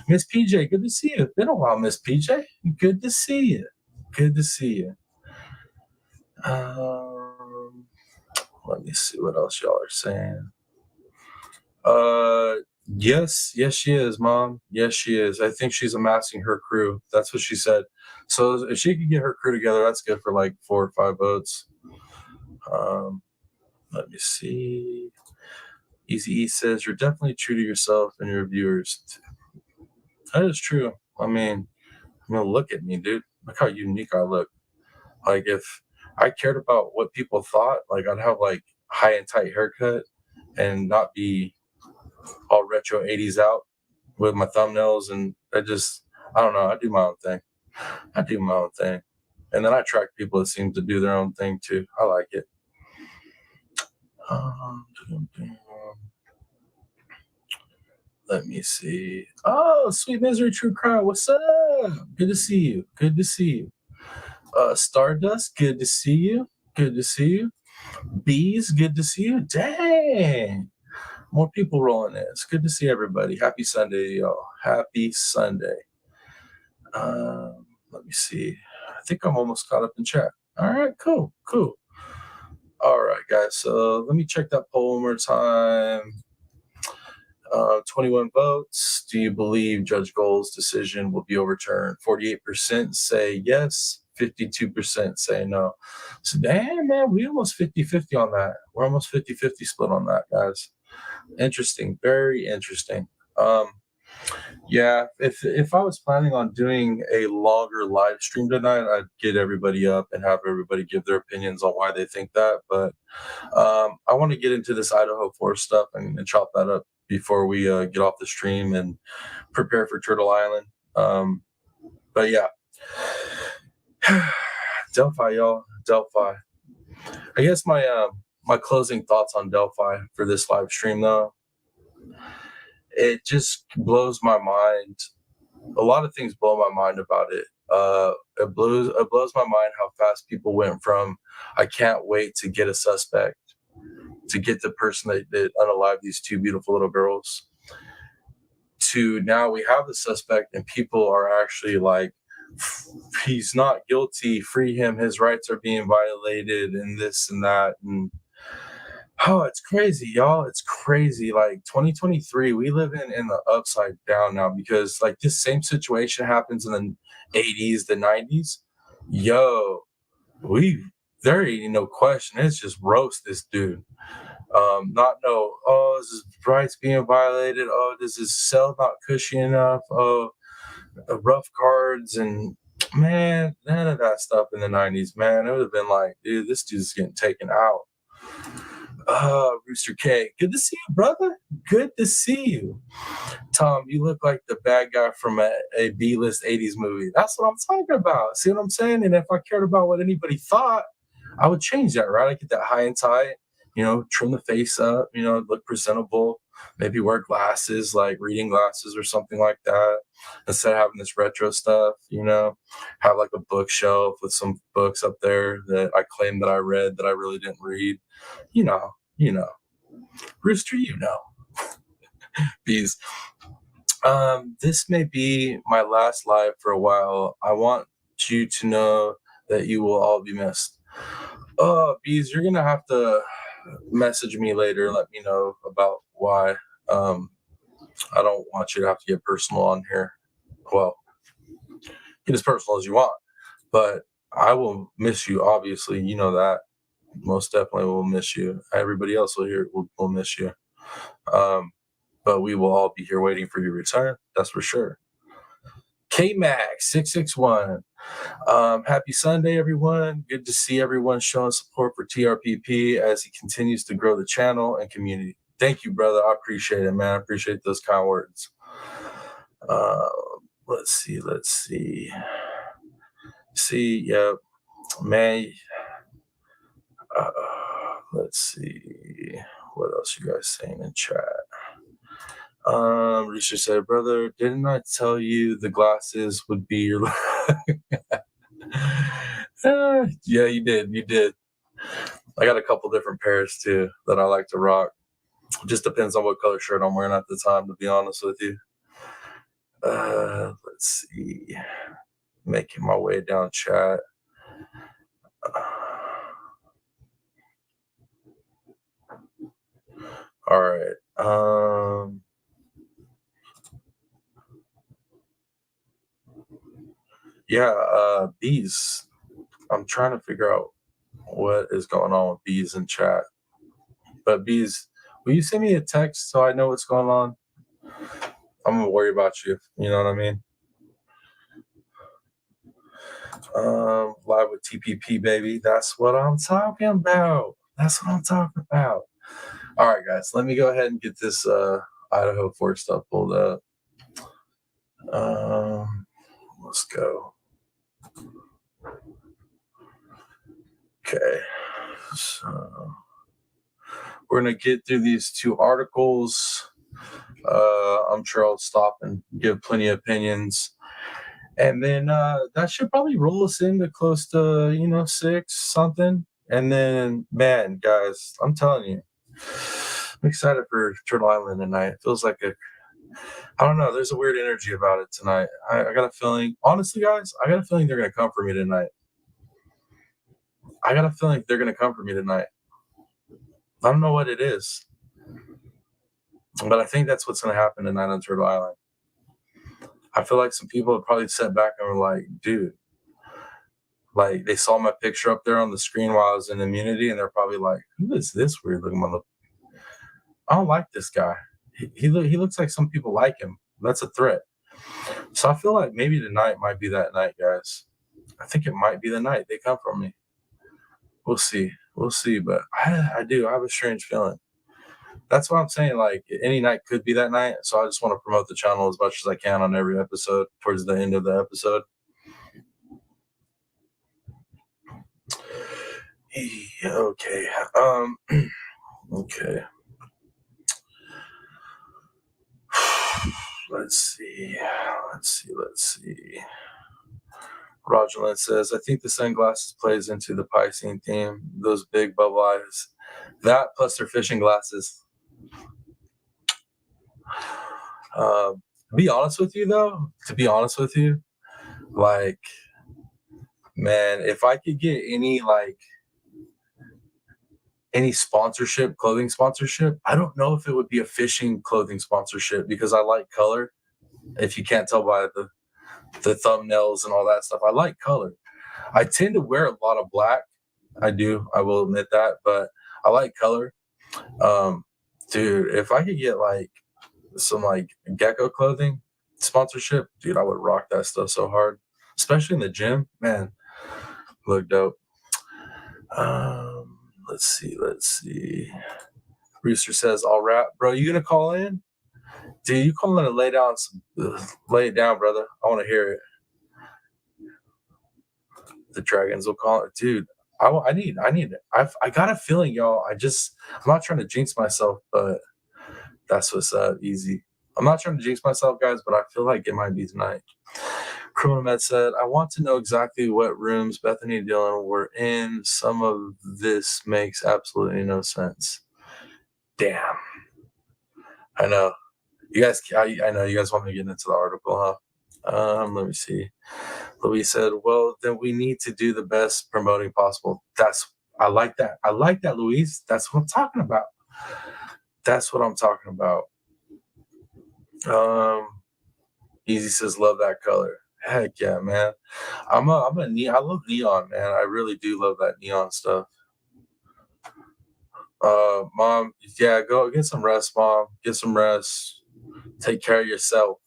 S1: Miss PJ, good to see you. It's been a while, Miss PJ. Good to see you. Good to see you. Let me see what else y'all are saying. Yes, she is, Mom. Yes, she is. I think she's amassing her crew. That's what she said. So if she could get her crew together, that's good for like 4 or 5 votes. Let me see. Easy E says, you're definitely true to yourself and your viewers. That is true. I mean, look at me, dude. Look how unique I look. Like, if I cared about what people thought, like, I'd have like high and tight haircut and not be all retro 80s out with my thumbnails. And I don't know. I do my own thing. And then I attract people that seem to do their own thing too. I like it. Let me see. Oh, Sweet Misery True Crime. What's up? Good to see you. Stardust, good to see you. Bees, good to see you. Dang. More people rolling in. It's good to see everybody. Happy Sunday, y'all. Happy Sunday. Let me see. I think I'm almost caught up in chat. All right, cool. All right, guys. So let me check that poll one more time. 21 votes. Do you believe Judge Gold's decision will be overturned? 48% say yes. 52% say no. So damn, man, we almost 50-50 on that. We're almost 50-50 split on that, guys. Interesting. Very interesting. Yeah, if I was planning on doing a longer live stream tonight, I'd get everybody up and have everybody give their opinions on why they think that. But I want to get into this Idaho 4 stuff and chop that up before we get off the stream and prepare for Turtle Island. But yeah, Delphi, y'all. Delphi. I guess my closing thoughts on Delphi for this live stream, though, it just blows my mind. A lot of things blow my mind about it. It blows my mind how fast people went from I can't wait to get a suspect, to get the person that unalived these 2 beautiful little girls, to now we have the suspect and people are actually like, he's not guilty, free him, his rights are being violated, and this and that. And it's crazy, y'all. It's crazy. Like 2023, we live in the upside down now, because like this same situation happens in the 80s, the 90s. Yo, there ain't no question. It's just roast this dude. Is his rights being violated? Oh, does his cell not cushy enough? Oh, rough cards, and man, none of that stuff in the 90s, man. It would have been like, dude, this dude's getting taken out. Rooster K, good to see you, brother. Good to see you. Tom, you look like the bad guy from a B-list 80s movie. That's what I'm talking about. See what I'm saying? And if I cared about what anybody thought, I would change that, right? I get that high and tight trim the face up, look presentable, maybe wear glasses, like reading glasses or something like that, instead of having this retro stuff, have like a bookshelf with some books up there that I claim that I read that I really didn't read, you know, Rooster, Bees. This may be my last live for a while. I want you to know that you will all be missed. Oh, Bees, you're gonna have to message me later, let me know about why. I don't want you to have to get personal on here. Well, get as personal as you want, but I will miss you. Obviously, you know that. Most definitely will miss you. Everybody else will miss you. But we will all be here waiting for your return. That's for sure. K-Max 661. Happy Sunday, everyone. Good to see everyone showing support for TRPP as he continues to grow the channel and community. Thank you, brother. I appreciate it, man. I appreciate those kind words. Let's see. Yeah, man. Let's see. What else you guys saying in chat? Risha said, brother, didn't I tell you the glasses would be your yeah, you did. I got a couple different pairs too that I like to rock. Just depends on what color shirt I'm wearing at the time, to be honest with you. Let's see. Making my way down chat. All right. Yeah, bees. I'm trying to figure out what is going on with bees in chat. But bees, will you send me a text so I know what's going on? I'm gonna worry about you. You know what I mean? Live with TPP, baby. That's what I'm talking about. All right, guys, let me go ahead and get this Idaho 4 stuff pulled up. Let's go. Okay, so we're gonna get through these 2 articles. I'm sure I'll stop and give plenty of opinions. And then that should probably roll us into close to, 6 something. And then, man, guys, I'm telling you, I'm excited for Turtle Island tonight. It feels like I don't know, there's a weird energy about it tonight. I got a feeling, honestly, guys, I got a feeling they're going to come for me tonight. I don't know what it is, but I think that's what's going to happen tonight on Turtle Island. I feel like some people have probably sat back and were like, dude, like they saw my picture up there on the screen while I was in immunity, and they're probably like, who is this weird looking motherfucker? I don't like this guy. He looks like some people like him. That's a threat. So I feel like maybe tonight might be that night, guys. I think it might be the night they come for me. We'll see. But I have a strange feeling. That's what I'm saying. Like any night could be that night. So I just want to promote the channel as much as I can on every episode towards the end of the episode. Okay. Okay. Let's see. Rogerland says, I think the sunglasses plays into the Piscine theme. Those big bubble eyes. That plus their fishing glasses. To be honest with you, like, man, if I could get any sponsorship, clothing sponsorship, I don't know if it would be a fishing clothing sponsorship because I like color. If you can't tell by the thumbnails and all that stuff, I like color. I tend to wear a lot of black. I will admit that, but I like color. Dude, if I could get like some like gecko clothing sponsorship, dude, I would rock that stuff so hard, especially in the gym, man. Look dope. Let's see. Rooster says, "All right, bro. You gonna call in? Dude, you calling to lay it down, brother. I want to hear it. The Dragons will call it, dude. I got a feeling, y'all. I'm not trying to jinx myself, but that's what's up, easy. I'm not trying to jinx myself, guys, but I feel like it might be tonight. Criminal Med said, I want to know exactly what rooms Bethany and Dylan were in. Some of this makes absolutely no sense. Damn. I know. I know you guys want me to get into the article, huh? Let me see. Louise said, well, then we need to do the best promoting possible. I like that. I like that, Louise. That's what I'm talking about. That's what I'm talking about. Easy says, love that color. Heck yeah, man. I love neon, man. I really do love that neon stuff. Mom, yeah, go get some rest, Mom. Get some rest. Take care of yourself.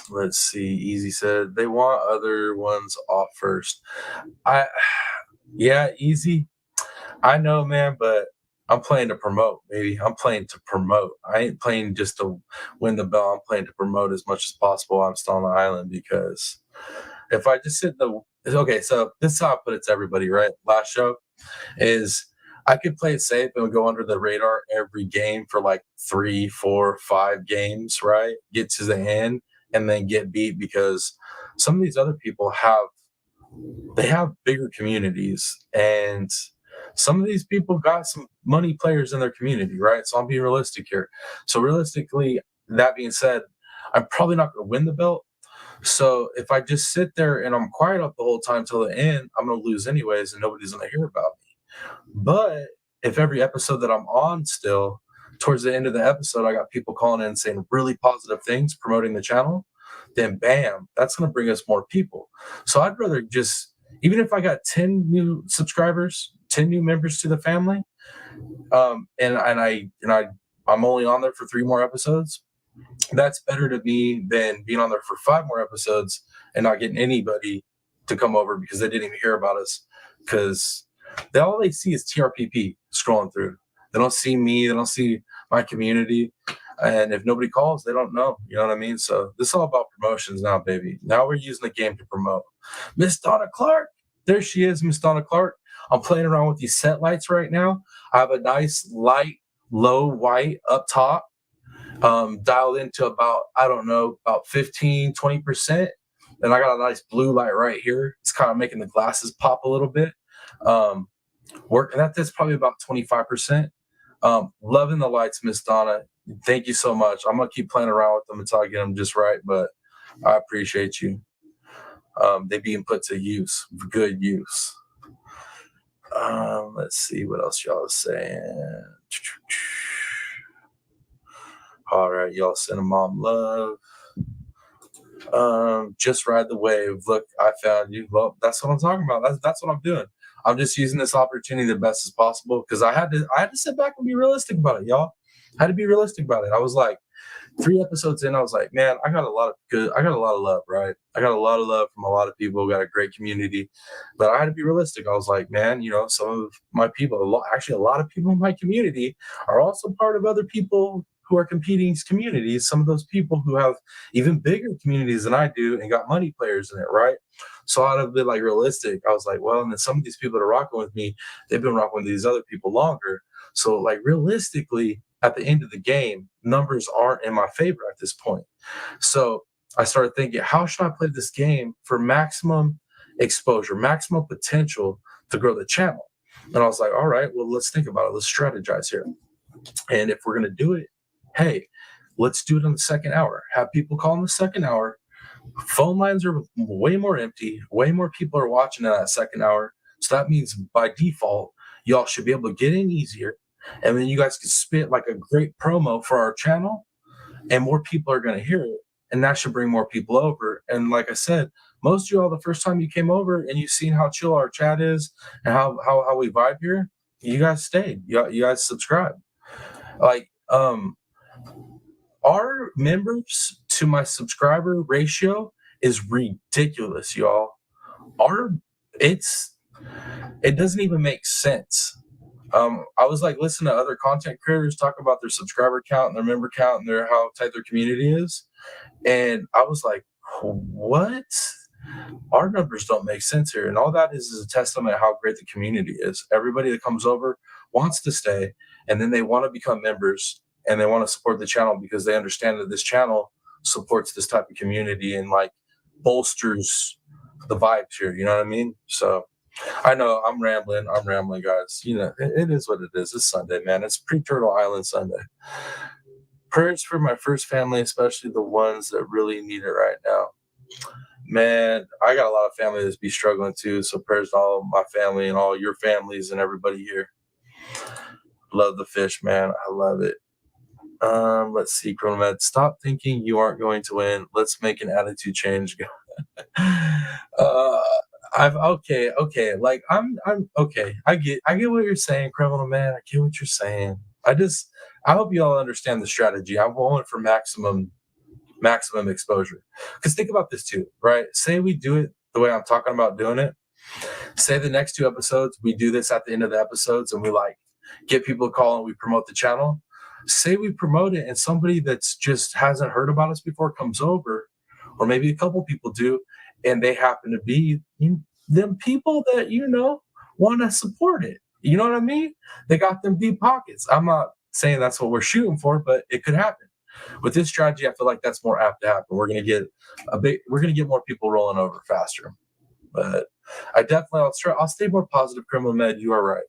S1: Let's see. Easy said they want other ones off first. Yeah, Easy. I know, man, but I'm playing to promote, baby. I'm playing to promote. I ain't playing just to win the belt. I'm playing to promote as much as possible. I'm still on the island because if I just sit in the okay, so this is how I put it to everybody, right? Last show is I could play it safe and go under the radar every game for like 3, 4, 5 games, right? Get to the end and then get beat because some of these other people have bigger communities and some of these people got some money players in their community, right? So I'm being realistic here. So realistically, that being said, I'm probably not going to win the belt. So if I just sit there and I'm quiet up the whole time till the end, I'm going to lose anyways, and nobody's going to hear about me. But if every episode that I'm on still, towards the end of the episode, I got people calling in saying really positive things, promoting the channel, then bam, that's going to bring us more people. So I'd rather just, even if I got 10 new subscribers, 10 new members to the family, I'm only on there for 3 more episodes, that's better to me than being on there for 5 more episodes and not getting anybody to come over because they didn't even hear about us because all they see is TRPP scrolling through. They don't see me. They don't see my community. And if nobody calls, they don't know. You know what I mean? So this is all about promotions now, baby. Now we're using the game to promote. Miss Donna Clark. There she is, Miss Donna Clark. I'm playing around with these set lights right now. I have a nice light, low white up top, dialed into about, I don't know, about 15, 20%. And I got a nice blue light right here. It's kind of making the glasses pop a little bit. Working at this probably about 25%. Loving the lights, Miss Donna. Thank you so much. I'm gonna keep playing around with them until I get them just right, but I appreciate you. They being put to use, good use. Let's see what else y'all are saying. All right, y'all sending mom love. Just ride the wave. Look, I found you. Well, that's what I'm talking about. That's what I'm doing. I'm just using this opportunity the best as possible because I had to sit back and be realistic about it, y'all. I had to be realistic about it. I was like 3 episodes in, I was like, man, I got a lot of love, right? I got a lot of love from a lot of people, got a great community. But I had to be realistic. I was like, man, some of my people, a lot of people in my community are also part of other people who are competing communities. Some of those people who have even bigger communities than I do and got money players in it, right? So I had to be like realistic. I was like, well, and then some of these people that are rocking with me, they've been rocking with these other people longer. So like realistically, at the end of the game, numbers aren't in my favor at this point. So I started thinking, how should I play this game for maximum exposure, maximum potential to grow the channel? And I was like, all right, well, let's think about it. Let's strategize here. And if we're going to do it, hey, let's do it in the second hour. Have people call in the second hour. Phone lines are way more empty. Way more people are watching in that second hour. So that means by default, y'all should be able to get in easier. And then you guys can spit like a great promo for our channel and more people are going to hear it. And that should bring more people over. And like I said, most of y'all, the first time you came over and you've seen how chill our chat is and how we vibe here, you guys stayed. You guys subscribed. Like, our members to my subscriber ratio is ridiculous, y'all. It doesn't even make sense. I was like listening to other content creators talk about their subscriber count and their member count and how tight their community is. And I was like, what? our numbers don't make sense here. And all that is a testament of how great the community is. Everybody that comes over wants to stay, and then they want to become members and they want to support the channel because they understand that this channel supports this type of community and like bolsters the vibes here. You know what I mean? So I know I'm rambling, guys. You know, it is what it is. It's Sunday, man. It's pre-Turtle Island Sunday. Prayers for my first family, especially the ones that really need it right now. Man, I got a lot of family that's be struggling too. So prayers to all my family and all your families and everybody here. Love the fish, man. I love it. Let's see, Chronomed. Stop thinking you aren't going to win. Let's make an attitude change. Okay. Like I'm okay. I get what you're saying, Criminal Man. I get what you're saying. I hope you all understand the strategy. I'm going for maximum exposure. Because think about this too, right? Say we do it the way I'm talking about doing it. Say the next 2 episodes, we do this at the end of the episodes and we like get people to call and we promote the channel. Say we promote it and somebody that's just hasn't heard about us before comes over, or maybe a couple people do, and they happen to be them people that, want to support it. You know what I mean? They got them deep pockets. I'm not saying that's what we're shooting for, but it could happen. With this strategy, I feel like that's more apt to happen. We're gonna get more people rolling over faster. But I'll stay more positive, Criminal Med. You are right.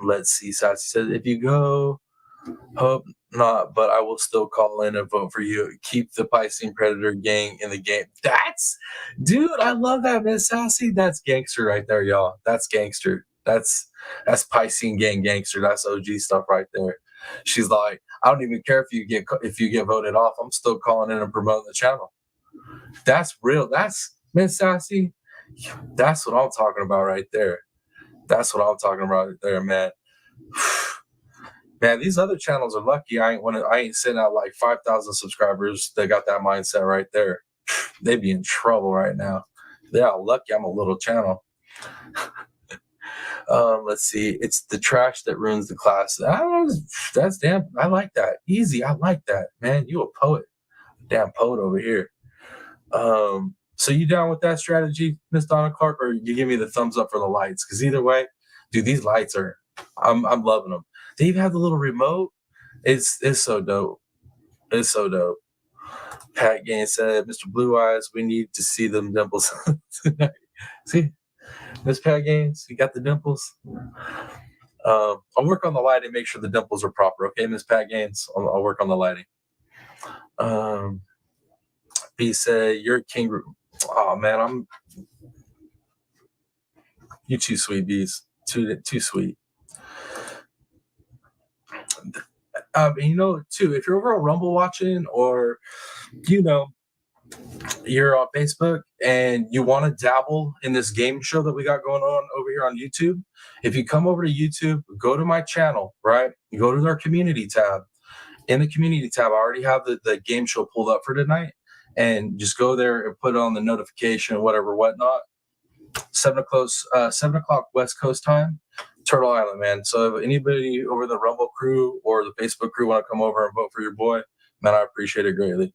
S1: Let's see. Sassy says, if you go, hope not, but I will still call in and vote for you. Keep the Piscine Predator gang in the game. Dude, I love that, Miss Sassy. That's gangster right there, y'all. That's gangster. That's Piscine Gang gangster. That's OG stuff right there. She's like, I don't even care if you get voted off. I'm still calling in and promoting the channel. That's real. That's Miss Sassy. That's what I'm talking about right there. That's what I'm talking about right there, man. Man, these other channels are lucky. I ain't sitting at like 5,000 subscribers. They got that mindset right there. They'd be in trouble right now. They're all lucky I'm a little channel. Let's see. It's the trash that ruins the class. That's damn. I like that. Easy. I like that, man. You a poet. Damn poet over here. So you down with that strategy, Miss Donna Clark, or you give me the thumbs up for the lights? Because either way, dude, these lights I'm loving them. They even have the little remote. It's so dope. It's so dope. Pat Gaines said, Mr. Blue Eyes, we need to see them dimples tonight. See, Miss Pat Gaines, you got the dimples. I'll work on the lighting, make sure the dimples are proper. Okay, Miss Pat Gaines, I'll work on the lighting. B said, you're a king. Oh man, you too sweet, Bees. Too sweet. Too, if you're over on Rumble watching, or you're on Facebook and you want to dabble in this game show that we got going on over here on YouTube, if you come over to YouTube, go to my channel, right? You go to our community tab. In the community tab, I already have the game show pulled up for tonight, and just go there and put it on the notification, whatnot. 7 o'clock West Coast time, Turtle Island, man. So if anybody over the Rumble crew or the Facebook crew want to come over and vote for your boy, man, I appreciate it greatly.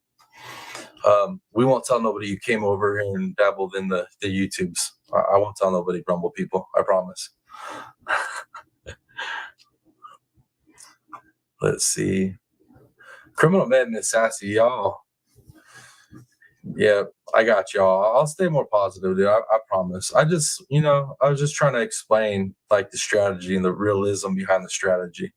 S1: We won't tell nobody you came over here and dabbled in the YouTubes. I won't tell nobody, Rumble people. I promise. Let's see. Criminal Madness Sassy, y'all. Yeah, I got y'all. I'll stay more positive, dude. I promise. I was just trying to explain like the strategy and the realism behind the strategy.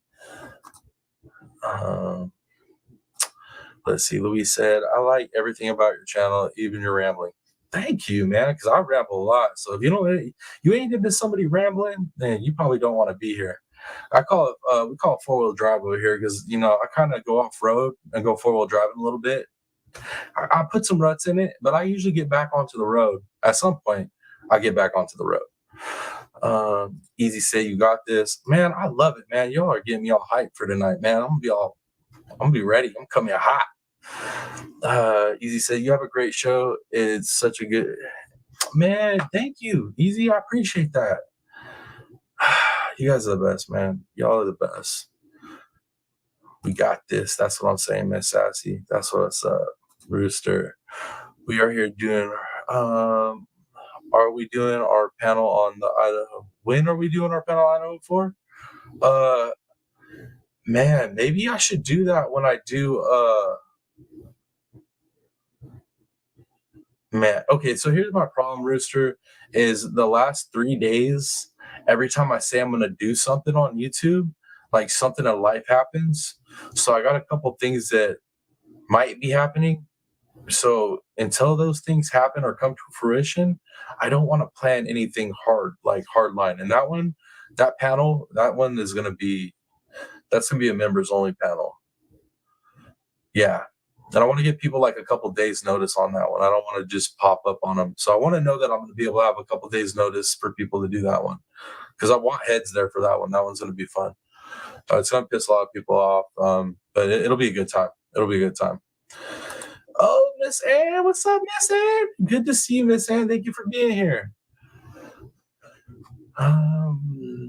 S1: Let's see. Louis said, I like everything about your channel, even your rambling. Thank you, man, because I ramble a lot. So if you ain't into somebody rambling, then you probably don't want to be here. We call it 4-wheel drive over here because, I kind of go off road and go 4-wheel driving a little bit. I put some ruts in it, but I usually get back onto the road. At some point, I get back onto the road. Easy say you got this. Man, I love it, man. Y'all are getting me all hyped for tonight, man. I'm gonna be ready. I'm coming hot. Easy said, you have a great show. It's such a good man. Thank you, Easy. I appreciate that. You guys are the best, man. Y'all are the best. We got this. That's what I'm saying, Miss Sassy. That's what's up, Rooster. We are here doing. Are we doing our panel on the Idaho? When are we doing our panel on Idaho for? Man, maybe I should do that when I do. Man, okay. So here's my problem, Rooster. Is the last 3 days, every time I say I'm gonna do something on YouTube, like something in life happens. So I got a couple things that might be happening. So until those things happen or come to fruition, I don't want to plan anything hard, like hard line. And that panel, that one is that's gonna be a members only panel. Yeah. And I want to give people like a couple days notice on that one. I don't want to just pop up on them. So I want to know that I'm going to be able to have a couple days notice for people to do that one, because I want heads there for that one. That one's going to be fun. It's going to piss a lot of people off, but it'll be a good time. It'll be a good time. Oh, Miss Ann, what's up, Miss Ann? Good to see you, Miss Ann. Thank you for being here.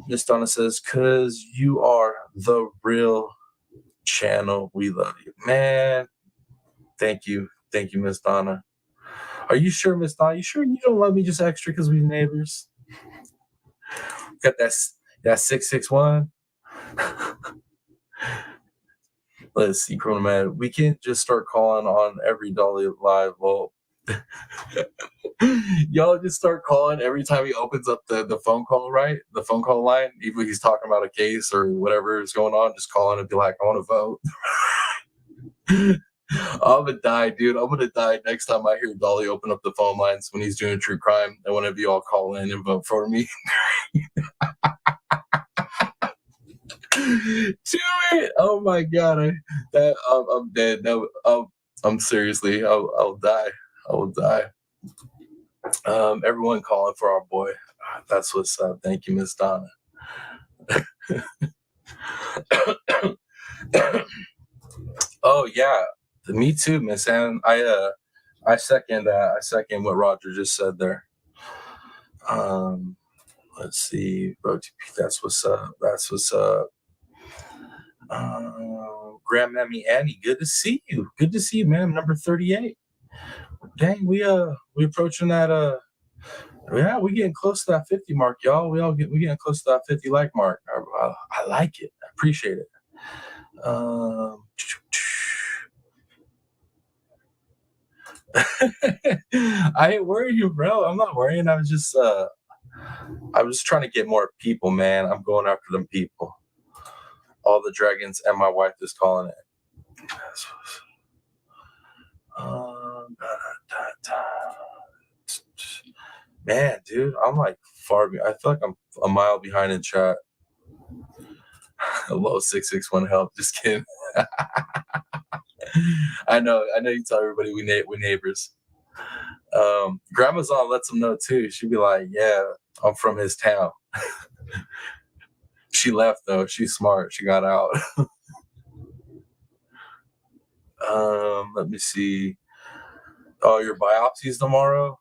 S1: Miss Donna says, "Cause you are the real channel. We love you, man." Thank you, Miss Donna. Are you sure, Miss Donna? You sure you don't love me just extra because we're neighbors? Got that 661. Let's see, Chronoman. We can't just start calling on every Dolly live. Well, y'all just start calling every time he opens up the phone call, right? The phone call line. Even if he's talking about a case or whatever is going on, just call in and be like, "I want to vote." I'm gonna die, dude. I'm gonna die next time I hear Dolly open up the phone lines when he's doing true crime, and one of you all call in and vote for me. Do it! Oh my god, I'm dead. No, I'm seriously, I'll die. I will die. Everyone calling for our boy. That's what's up. Thank you, Miss Donna. Oh yeah, me too, Miss Ann. I second that. I second what Roger just said there. Let's see. That's what's up. That's what's up. Grandmammy Annie, good to see you. Good to see you, ma'am. Number 38. Dang, we approaching that yeah, we getting close to that 50 mark, y'all. We getting close to that 50 like mark. I like it. I appreciate it. I ain't worrying, bro. I'm not worrying. I was just trying to get more people, man. I'm going after them people. All the dragons, and my wife is calling it. Man, dude, I'm like I feel like I'm a mile behind in chat. Hello, 661 help. Just kidding. I know. You tell everybody we neighbors. Grandma's on lets them know too. She'd be like, "Yeah, I'm from his town." She left though. She's smart. She got out. Let me see. Oh, your biopsies tomorrow?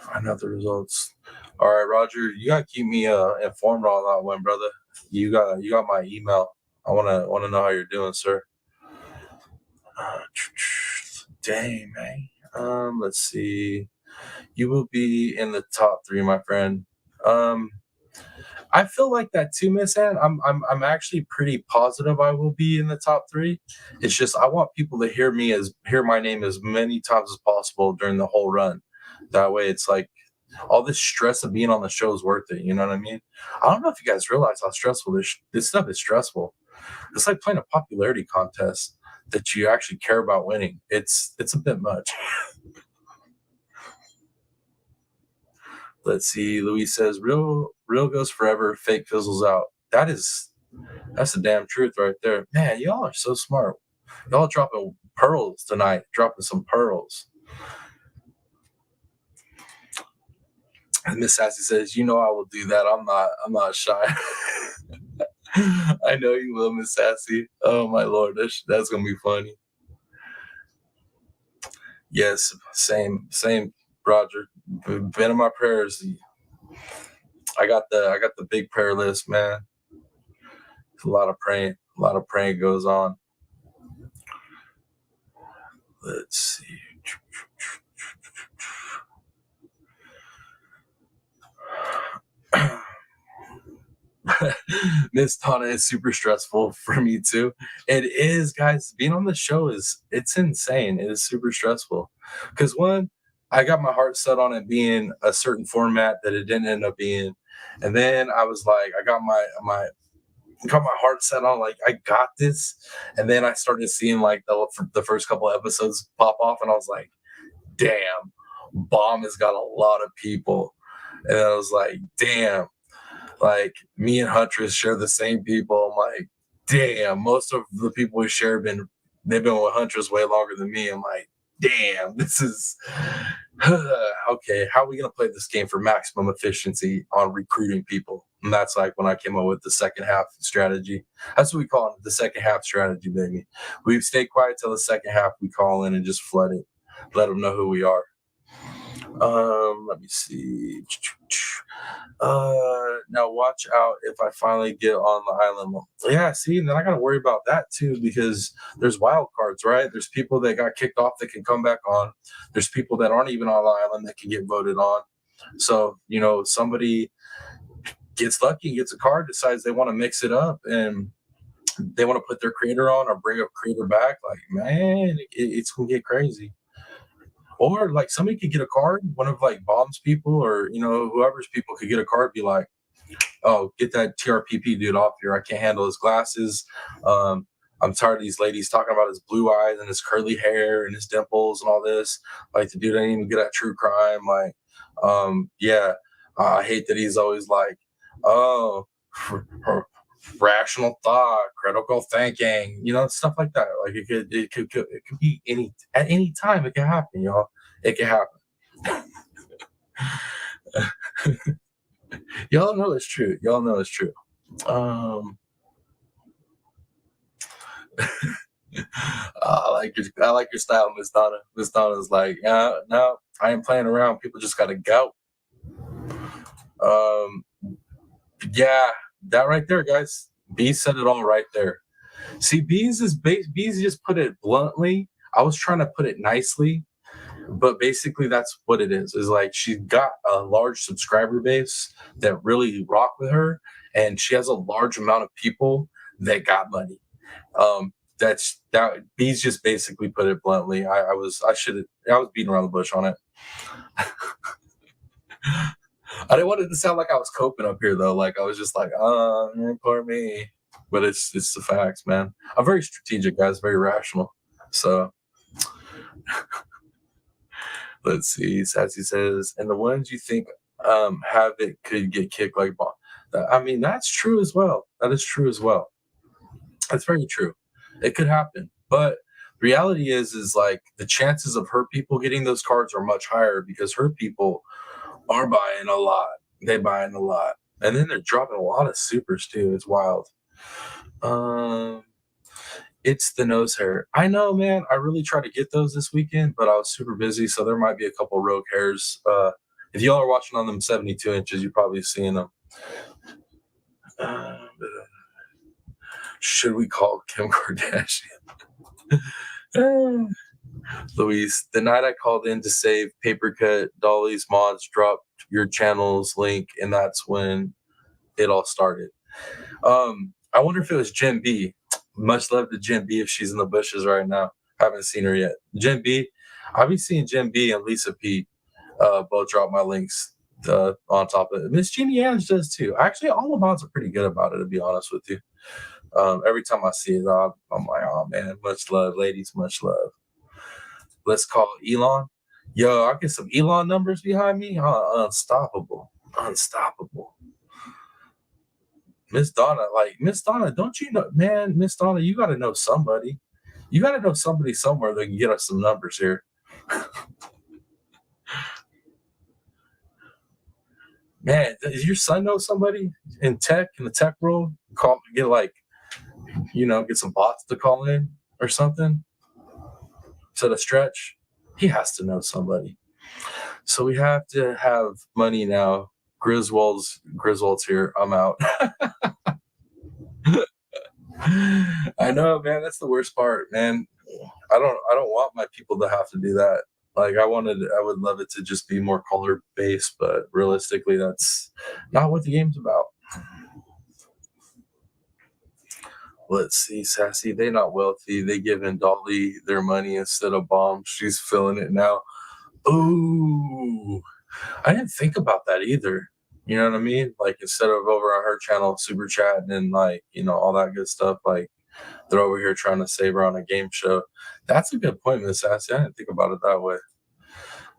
S1: Find out the results. All right, Roger, you gotta keep me informed on that one, brother. You got my email. I wanna know how you're doing, sir. Dang, man. Let's see. You will be in the top 3, my friend. I feel like that too, Miss Ann. I'm actually pretty positive I will be in the top 3. It's just I want people to hear my name as many times as possible during the whole run. That way, it's like all this stress of being on the show is worth it. You know what I mean? I don't know if you guys realize how stressful this stuff is stressful. It's like playing a popularity contest that you actually care about winning. It's a bit much. Let's see. Louise says, "Real goes forever. Fake fizzles out." That's the damn truth right there. Man, y'all are so smart. Y'all dropping pearls tonight. Dropping some pearls. And Miss Sassy says, "You know I will do that. I'm not shy." I know you will, Miss Sassy. Oh my lord, that's gonna be funny. Yes, same, Roger. Been in my prayers. I got the big prayer list, man. A lot of praying. A lot of praying goes on. Let's see. Miss Donna is super stressful for me too. It is, guys. Being on the show it's insane. It is super stressful because one, I got my heart set on it being a certain format that it didn't end up being, and then I was like, I got my heart set on like I got this, and then I started seeing like the first couple episodes pop off, and I was like, damn, Bomb has got a lot of people, and I was like, damn, like me and Huntress share the same people. I'm like, damn, most of the people we share they've been with Huntress way longer than me. I'm like, damn, this is okay. How are we gonna play this game for maximum efficiency on recruiting people? And that's like when I came up with the second half strategy. That's what we call it, the second half strategy, baby. We stay quiet till the second half. We call in and just flood it, let them know who we are. Let me see. Now watch out if I finally get on the island. Yeah, see, and then I gotta worry about that too because there's wild cards, right? There's people that got kicked off that can come back on. There's people that aren't even on the island that can get voted on. So, somebody gets lucky, gets a card, decides they want to mix it up and they want to put their creator on or bring a creator back. Like, man, it's gonna get crazy. Or like somebody could get a card, one of like Bomb's people or whoever's people could get a card, be like, oh, get that TRPP dude off here. I can't handle his glasses. Um, I'm tired of these ladies talking about his blue eyes and his curly hair and his dimples and all this. Like the dude ain't even good at true crime. Like, yeah, I hate that he's always like, oh, rational thought, critical thinking, stuff like that. Like it could be at any time. It can happen, y'all. It can happen. Y'all know it's true. Y'all know it's true. I like your style, Miss Donna. Miss Donna's like, no, I ain't playing around. People just gotta go. Yeah, that right there, guys. B said it all right there. See, Bees just put it bluntly. I was trying to put it nicely, but basically that's what it is. Is like she's got a large subscriber base that really rock with her, and she has a large amount of people that got money. That Bees just basically put it bluntly. I was beating around the bush on it. I didn't want it to sound like I was coping up here though. Like I was just like, poor me. But it's the facts, man. I'm very strategic, guys, very rational. So let's see. Sassy says, and the ones you think have it could get kicked like Bond. I mean, that's true as well. That is true as well. That's very true. It could happen. But reality is like the chances of her people getting those cards are much higher because her people are buying a lot. They buying a lot. And then they're dropping a lot of supers too. It's wild. It's the nose hair. I know, man. I really tried to get those this weekend, but I was super busy, so there might be a couple rogue hairs. If y'all are watching on them 72 inches, you're probably seeing them. Should we call Kim Kardashian? Louise, the night I called in to save Papercut, Dolly's mods dropped your channel's link, and that's when it all started. I wonder if it was Jen B. Much love to Jen B if she's in the bushes right now. Haven't seen her yet. Jen B, I'll be seeing Jen B and Lisa P both drop my links on top of it. Miss Jeannie Ann's does too. Actually, all the mods are pretty good about it, to be honest with you. Every time I see it, I'm like, oh man, much love, ladies, much love. Let's call it Elon. Yo, I get some Elon numbers behind me. Unstoppable. Miss Donna, don't you know, man, Miss Donna, you got to know somebody. You got to know somebody somewhere that can get us some numbers here. Man, does your son know somebody in the tech world? Get some bots to call in or something. To the stretch, he has to know somebody. So we have to have money now. Griswold's here. I'm out. I know, man. That's the worst part, man. I don't want my people to have to do that. Like I would love it to just be more color based, but realistically, that's not what the game's about. Let's see, Sassy. They not wealthy. They giving Dolly their money instead of bombs. She's feeling it now. Ooh, I didn't think about that either. You know what I mean? Like instead of over on her channel super chatting and like, all that good stuff, like they're over here trying to save her on a game show. That's a good point, Miss Sassy. I didn't think about it that way.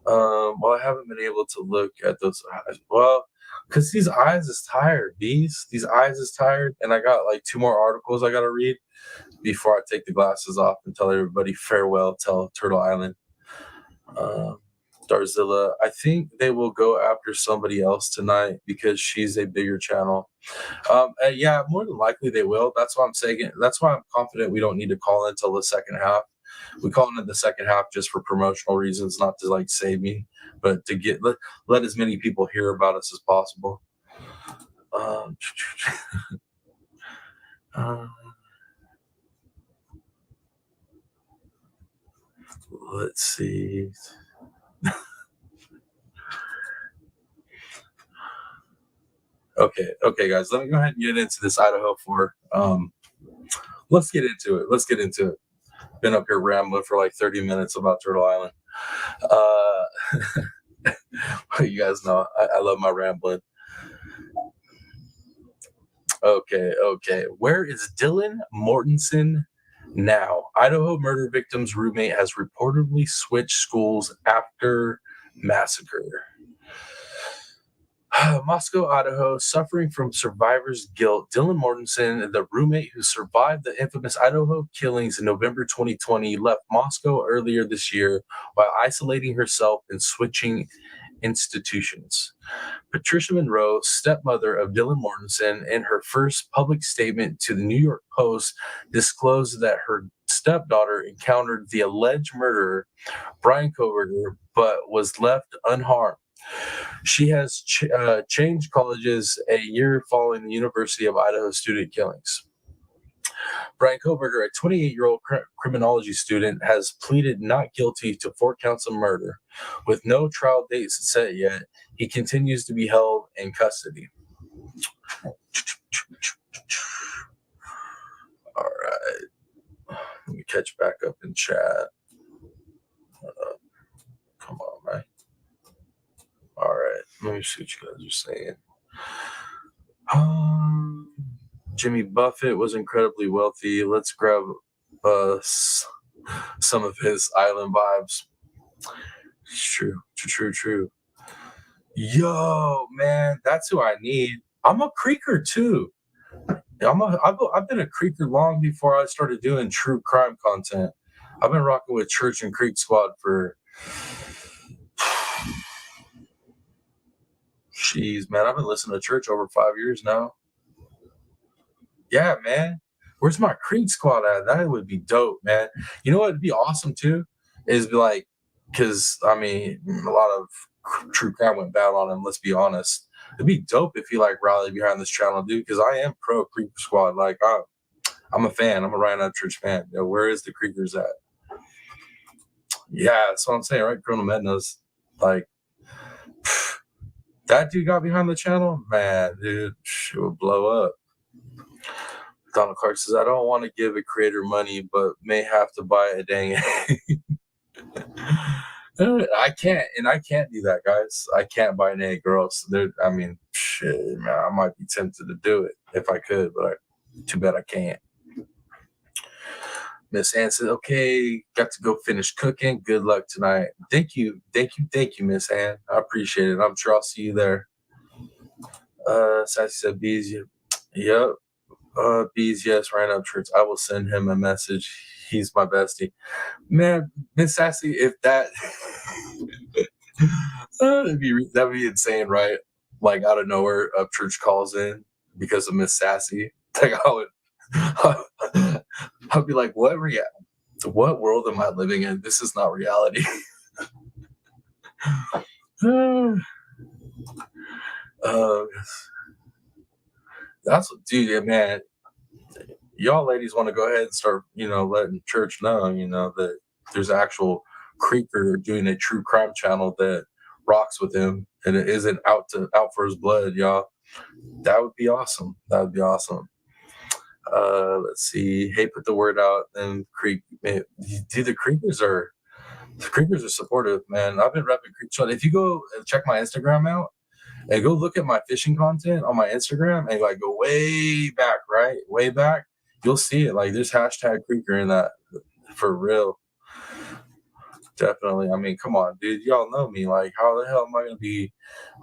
S1: Well, I haven't been able to look at those eyes. Well, because these eyes is tired, these eyes is tired, and I got like 2 more articles I gotta read before I take the glasses off and tell everybody farewell, tell Turtle Island. Darzilla, I think they will go after somebody else tonight because she's a bigger channel. Yeah, more than likely they will. That's why I'm saying. That's why I'm confident we don't need to call until the second half. We call it in the second half just for promotional reasons, not to like save me, but to let as many people hear about us as possible. Uh, let's see. Okay, guys. Let me go ahead and get into this Idaho 4. Let's get into it. Been up here rambling for like 30 minutes about Turtle Island. You guys know I love my rambling. Okay. Where is Dylan Mortensen now? Idaho murder victim's roommate has reportedly switched schools after massacre. Moscow, Idaho, suffering from survivor's guilt. Dylan Mortensen, the roommate who survived the infamous Idaho killings in November 2020, left Moscow earlier this year while isolating herself and switching institutions. Patricia Monroe, stepmother of Dylan Mortensen, in her first public statement to the New York Post, disclosed that her stepdaughter encountered the alleged murderer, Brian Koberger, but was left unharmed. She has changed colleges a year following the University of Idaho student killings. Brian Koberger, a 28-year-old criminology student, has pleaded not guilty to 4 counts of murder. With no trial dates set yet, he continues to be held in custody. All right. Let me catch back up in chat. Come on, man. All right. Let me see what you guys are saying. Jimmy Buffett was incredibly wealthy. Let's grab some of his island vibes. True. Yo, man, that's who I need. I'm a creeker too. I've been a creeker long before I started doing true crime content. I've been rocking with Church and Creek Squad for. Jeez, man, I've been listening to Church over 5 years now. Yeah, man. Where's my Creek Squad at? That would be dope, man. You know what would be awesome too? Is be like, because I mean, a lot of true crime went bad on him. Let's be honest. It'd be dope if you like rally behind this channel, dude. Because I am pro Creek Squad. Like, I'm a fan. I'm a Ryan Upchurch fan. Yo, where is the Creekers at? Yeah, that's what I'm saying, right? Colonel Medna's like. That dude got behind the channel, man, dude, it would blow up. Donald Clark says, I don't want to give a creator money, but may have to buy a dang I can't do that, guys. I can't buy an egg, girls. I mean, shit, man, I might be tempted to do it if I could, but too bad I can't. Miss Ann says, okay, got to go finish cooking. Good luck tonight. Thank you, Miss Ann. I appreciate it. I'm sure I'll see you there. Sassy said, bees, yep. Bees, yes, Ryan Upchurch. I will send him a message. He's my bestie. Man, Miss Sassy, if that that'd be insane, right? Like out of nowhere, Upchurch calls in because of Miss Sassy. Like I'd be like, what world am I living in? This is not reality. That's what, dude, man. Y'all ladies want to go ahead and start, letting church know, that there's actual creeper doing a true crime channel that rocks with him and it isn't out for his blood, y'all. That would be awesome. Let's see. Hey, put the word out. And Creek, man, dude, the Creekers are supportive, man. I've been repping Creek. So if you go check my Instagram out and go look at my fishing content on my Instagram and like go way back, right, way back, you'll see it. Like there's hashtag Creeker in that for real. Definitely. I mean, come on, dude. Y'all know me. Like, how the hell am I gonna be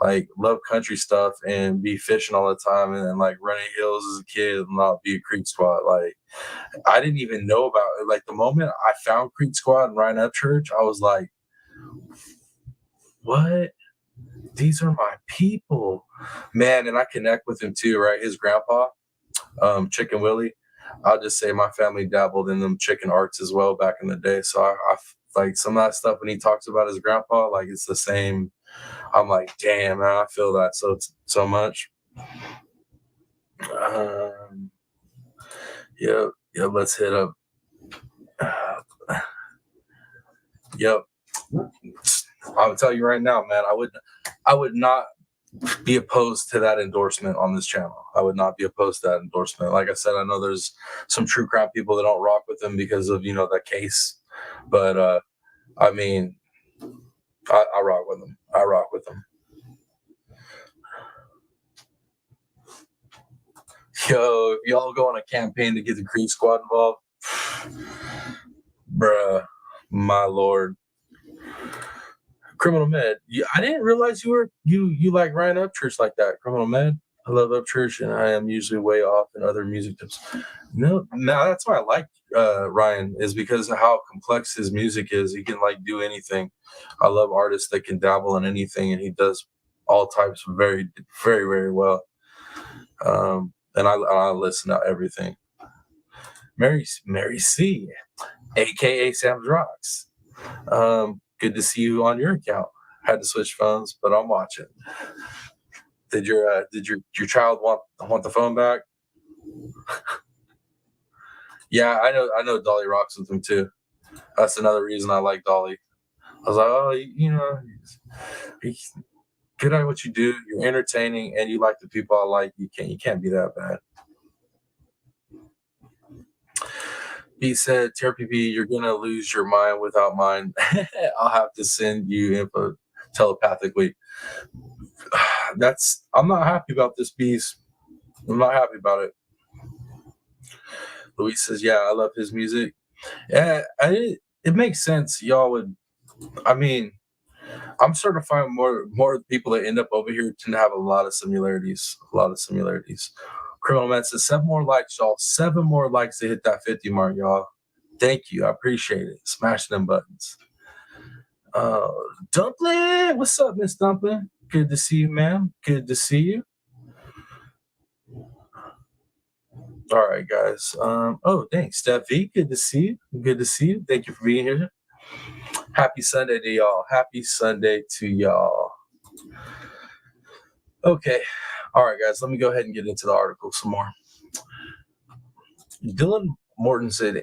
S1: like love country stuff and be fishing all the time and then like running hills as a kid and not be a Creek Squad? Like, I didn't even know about it. Like the moment I found Creek Squad and Ryan Upchurch, I was like, what? These are my people, man. And I connect with him too, right? His grandpa, Chicken Willie. I'll just say my family dabbled in them chicken arts as well back in the day. So I like some of that stuff when he talks about his grandpa, like it's the same. I'm like, damn, man, I feel that so much. Yeah, let's hit up. Yep. I'll tell you right now, man, I would not be opposed to that endorsement on this channel. I would not be opposed to that endorsement. Like I said, I know there's some true crime people that don't rock with him because of, that case. But I mean, I rock with him. I rock with him. Yo, if y'all go on a campaign to get the Creek Squad involved, bruh, my lord. Criminal Med. I didn't realize you like Ryan Upchurch like that. Criminal Med. I love Upchurch, and I am usually way off in other music tips. No, that's why I like Ryan is because of how complex his music is. He can like do anything. I love artists that can dabble in anything, and he does all types very, very, very well. And I listen to everything. Mary C, aka Sam's Rocks. Good to see you on your account. Had to switch phones, but I'm watching. Did your child want the phone back? Yeah, I know Dolly rocks with him too. That's another reason I like Dolly. I was like, oh, he's good at what you do. You're entertaining, and you like the people I like. You can't be that bad. He said, TRPP, you're gonna lose your mind without mine. I'll have to send you info telepathically. I'm not happy about this piece. I'm not happy about it. Luis says, yeah, I love his music. Yeah, it makes sense. Y'all would, I mean, I'm starting to find more people that end up over here tend to have a lot of similarities. Criminal Man says 7 more likes, y'all. 7 more likes to hit that 50 mark, y'all. Thank you. I appreciate it. Smash them buttons. Dumpling, what's up, Miss Dumpling? Good to see you, ma'am. Good to see you. All right, guys. Thanks, Steffi. Good to see you. Good to see you. Thank you for being here. Happy Sunday to y'all. Happy Sunday to y'all. Okay. All right, guys. Let me go ahead and get into the article some more. Dylan Mortensen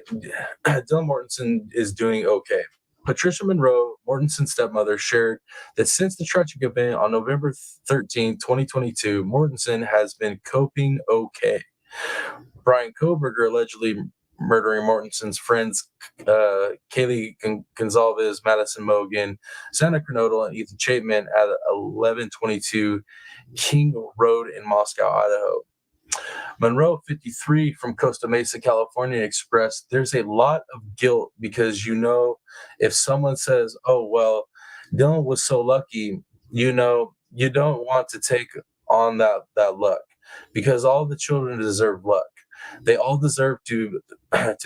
S1: is doing okay. Patricia Monroe, Mortensen's stepmother, shared that since the tragic event on November 13, 2022, Mortensen has been coping okay. Brian Koberger allegedly murdering Mortensen's friends, Kaylee Gonzalez, Madison Mogan, Santa Cronodal, and Ethan Chapman at 1122 King Road in Moscow, Idaho. Monroe, 53, from Costa Mesa, California, expressed, there's a lot of guilt because, if someone says, oh, well, Dylan was so lucky, you don't want to take on that luck because all the children deserve luck. They all deserve to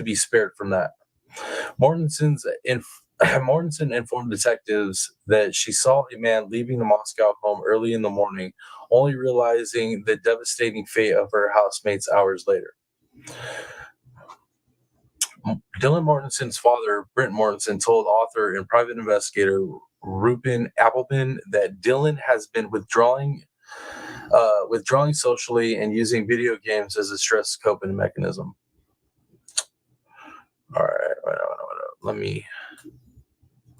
S1: be spared from that. Mortensen informed detectives that she saw a man leaving the Moscow home early in the morning, only realizing the devastating fate of her housemates hours later. Dylan Mortensen's father, Brent Mortensen, told author and private investigator Ruben Appelman that Dylan has been withdrawing socially and using video games as a stress coping mechanism. All right. Let me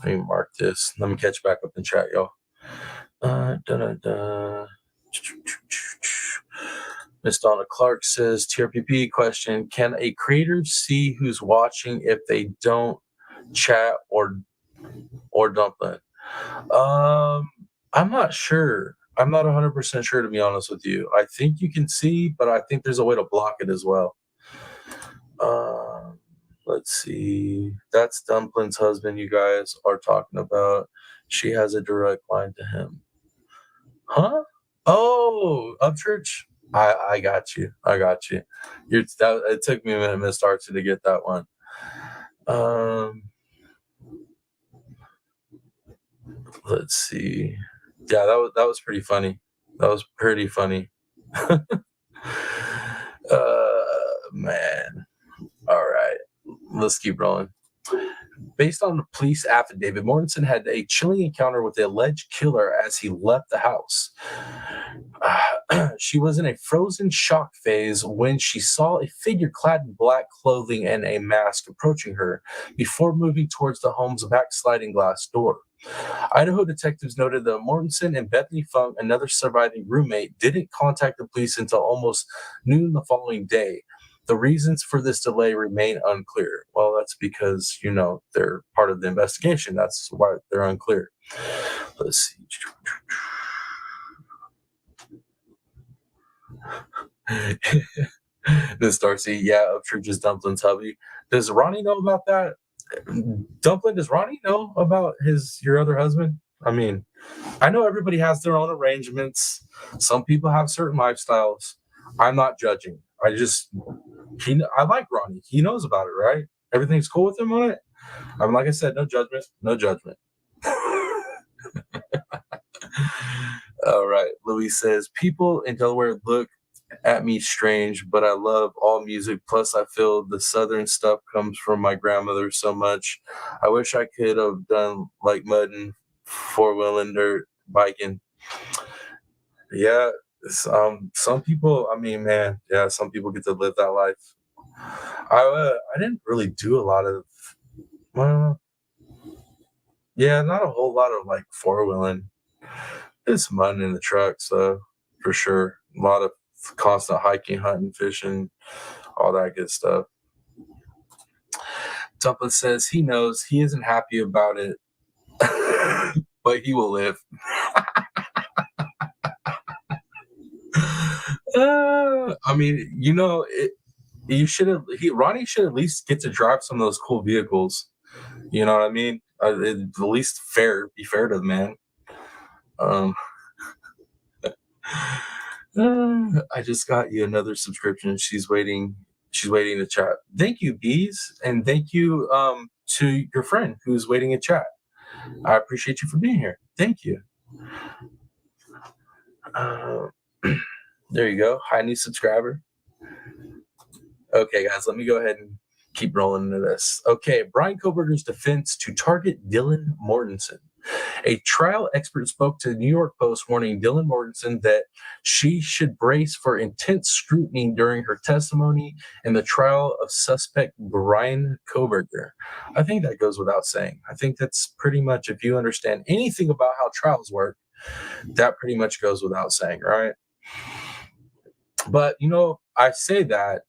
S1: mark this. Let me catch back up in chat, y'all. Miss Donna Clark says, TRPP question, can a creator see who's watching if they don't chat or dump it? I'm not sure. I'm not 100% sure, to be honest with you. I think you can see, but I think there's a way to block it as well. Let's see. That's Dumpling's husband you guys are talking about. She has a direct line to him. Huh? Oh, Upchurch? I got you. I got you. It took me a minute, Miss Darcy, to get that one. Let's see. Yeah, that was pretty funny. That was pretty funny. Man. All right. Let's keep rolling. Based on the police affidavit, Mortensen had a chilling encounter with the alleged killer as he left the house. She was in a frozen shock phase when she saw a figure clad in black clothing and a mask approaching her before moving towards the home's back sliding glass door. Idaho detectives noted that Mortensen and Bethany Funk, another surviving roommate, didn't contact the police until almost noon the following day. The reasons for this delay remain unclear. Well, that's because, they're part of the investigation. That's why they're unclear. Let's see. Miss Darcy, yeah, Upchurch is Dumpling's hubby. Does Ronnie know about that? Dumpling, does Ronnie know about your other husband? I mean, I know everybody has their own arrangements. Some people have certain lifestyles. I'm not judging. I like Ronnie. He knows about it, right? Everything's cool with him on it. Like I said, no judgment, no judgment. All right. Louis says, people in Delaware look at me strange, but I love all music. Plus, I feel the Southern stuff comes from my grandmother so much. I wish I could have done like mudding, four-wheeling, dirt, biking. Yeah. Some people, some people get to live that life. I didn't really do a lot of, not a whole lot of like four-wheeling. It's mud in the truck, so for sure. A lot of constant hiking, hunting, fishing, all that good stuff. Dumpling says he knows he isn't happy about it, but he will live. Ronnie should at least get to drive some of those cool vehicles. You know what I mean? At least be fair to the man. I just got you another subscription. She's waiting to chat. Thank you, Bees, and thank you to your friend who's waiting in chat. I appreciate you for being here. Thank you. There you go. Hi, new subscriber. Okay, guys, let me go ahead and keep rolling into this. Okay, Brian Koberger's defense to target Dylan Mortensen. A trial expert spoke to the New York Post warning Dylan Mortensen that she should brace for intense scrutiny during her testimony in the trial of suspect Brian Koberger. I think that goes without saying. I think that's pretty much, if you understand anything about how trials work, that pretty much goes without saying, right? But, I say that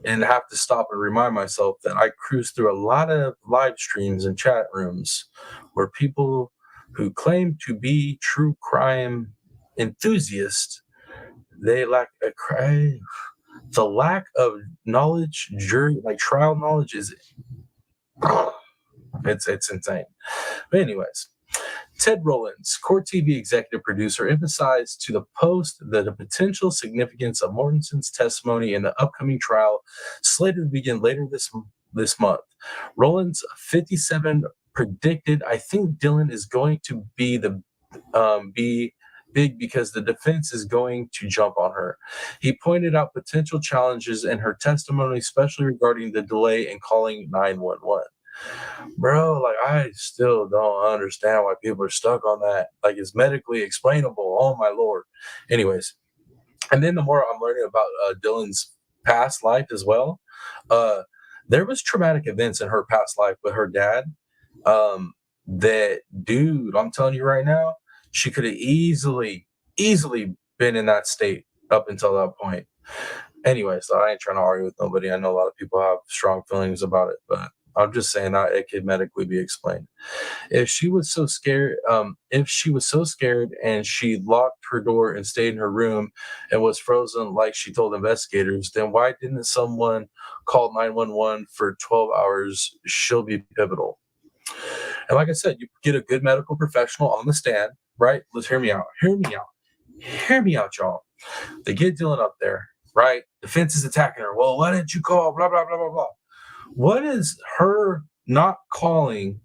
S1: and have to stop and remind myself that I cruise through a lot of live streams and chat rooms where people who claim to be true crime enthusiasts, they lack the lack of knowledge, trial knowledge is it's insane. But anyways, Ted Rollins, Court TV executive producer, emphasized to the Post the potential significance of Mortensen's testimony in the upcoming trial, slated to begin later this month. Rollins, 57, predicted, "I think Dylan is going to be big because the defense is going to jump on her." He pointed out potential challenges in her testimony, especially regarding the delay in calling 911. Bro, I still don't understand why people are stuck on that. It's medically explainable. Oh my Lord. Anyways, and then the more I'm learning about Dylan's past life as well, there was traumatic events in her past life with her dad. That dude, I'm telling you right now, she could have easily been in that state up until that point. Anyway, so I ain't trying to argue with nobody. I know a lot of people have strong feelings about it, but I'm just saying that it could medically be explained. If she was so scared, and she locked her door and stayed in her room and was frozen like she told investigators, then why didn't someone call 911 for 12 hours? She'll be pivotal. And like I said, you get a good medical professional on the stand, right? Let's hear me out. Hear me out, y'all. They get Dylan up there, right? Defense is attacking her. Well, why didn't you call? Blah, blah, blah, blah, blah. What is her not calling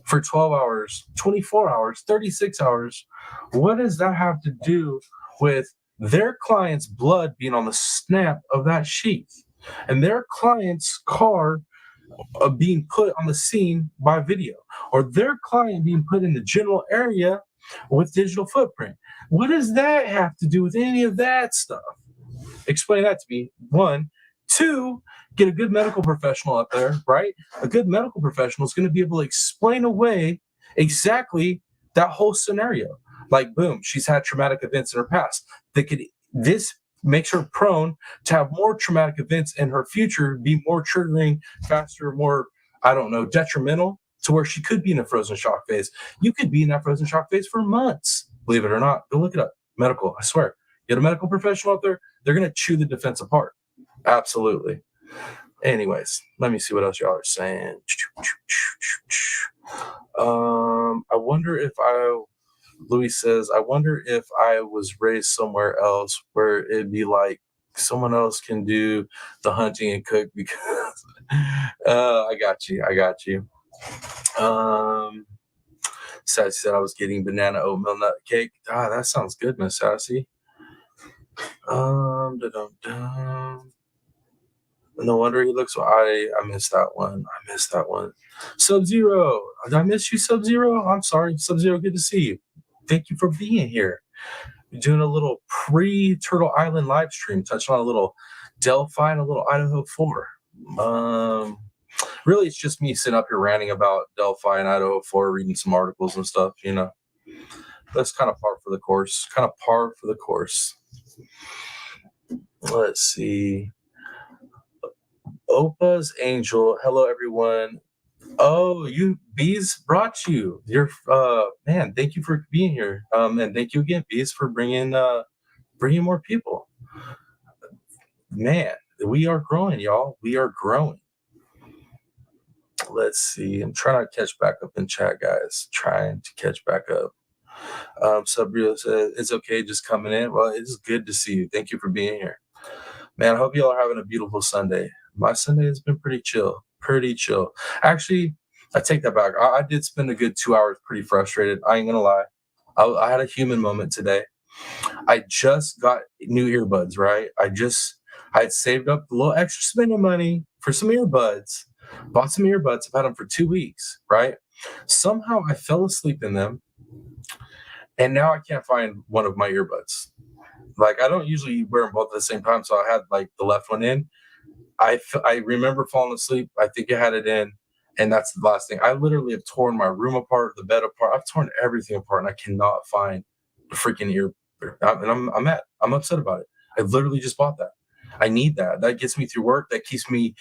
S1: for 12 hours, 24 hours, 36 hours? What does that have to do with their client's blood being on the snap of that sheath and their client's car being put on the scene by video, or their client being put in the general area with digital footprint? What does that have to do with any of that stuff? Explain that to me. One. Two, get a good medical professional up there, right? A good medical professional is going to be able to explain away exactly that whole scenario. Like, boom, she's had traumatic events in her past. This makes her prone to have more traumatic events in her future, be more triggering, faster, more, I don't know, detrimental to where she could be in a frozen shock phase. You could be in that frozen shock phase for months, believe it or not. Go look it up. Medical, I swear. Get a medical professional out there, they're going to chew the defense apart. Absolutely. Anyways, let me see what else y'all are saying. Louis says, I wonder if I was raised somewhere else where it'd be like someone else can do the hunting and cook because I got you. Sassy said I was getting banana oatmeal nut cake. Ah, that sounds good, Miss Sassy. No wonder he looks. I missed that one. Sub-Zero. Did I miss you, Sub-Zero? I'm sorry, Sub-Zero. Good to see you. Thank you for being here. We're doing a little pre-Turtle Island live stream, touching on a little Delphi and a little Idaho 4. Really, it's just me sitting up here ranting about Delphi and Idaho 4, reading some articles and stuff, you know. That's kind of par for the course. Let's see. Opa's Angel. Hello, everyone. Oh, Bees brought you. Your man. Thank you for being here. And thank you again, Bees, for bringing more people. Man, we are growing, y'all. We are growing. Let's see. I'm trying to catch back up in chat, guys. Trying to catch back up. Subreal says it's okay, just coming in. Well, it's good to see you. Thank you for being here. Man, I hope y'all are having a beautiful Sunday. My Sunday has been pretty chill. Actually, I take that back. I did spend a good 2 hours pretty frustrated. I ain't gonna lie. I had a human moment today. I just got new earbuds, right? I had saved up a little extra spending money for some earbuds, bought some earbuds. I've had them for 2 weeks, right? Somehow I fell asleep in them, and now I can't find one of my earbuds. Like, I don't usually wear them both at the same time, so I had like the left one in. I remember falling asleep. I think I had it in, and that's the last thing. I literally have torn my room apart, the bed apart. I've torn everything apart, and I cannot find the freaking ear. And I'm mad. I'm upset about it. I literally just bought that. I need that. That gets me through work. That keeps me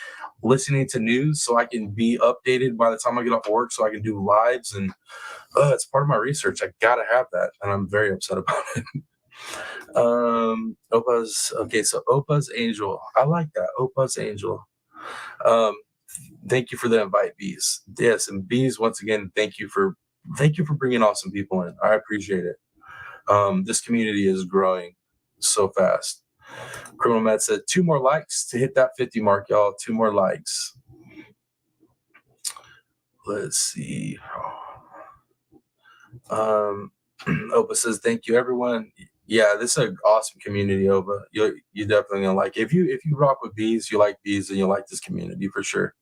S1: listening to news so I can be updated by the time I get off work, so I can do lives. And it's part of my research. I gotta have that, and I'm very upset about it. Opa's Angel. I like that. Opa's Angel. Thank you for the invite, Bees. Yes, and Bees, once again, thank you for bringing awesome people in. I appreciate it. This community is growing so fast. Criminal Med said 2 more likes to hit that 50 mark, y'all. 2 more likes. Let's see. Opa says, thank you, everyone. Yeah, this is an awesome community, Opa. You definitely gonna like it. If you rock with Bees, you like Bees, and you like this community for sure.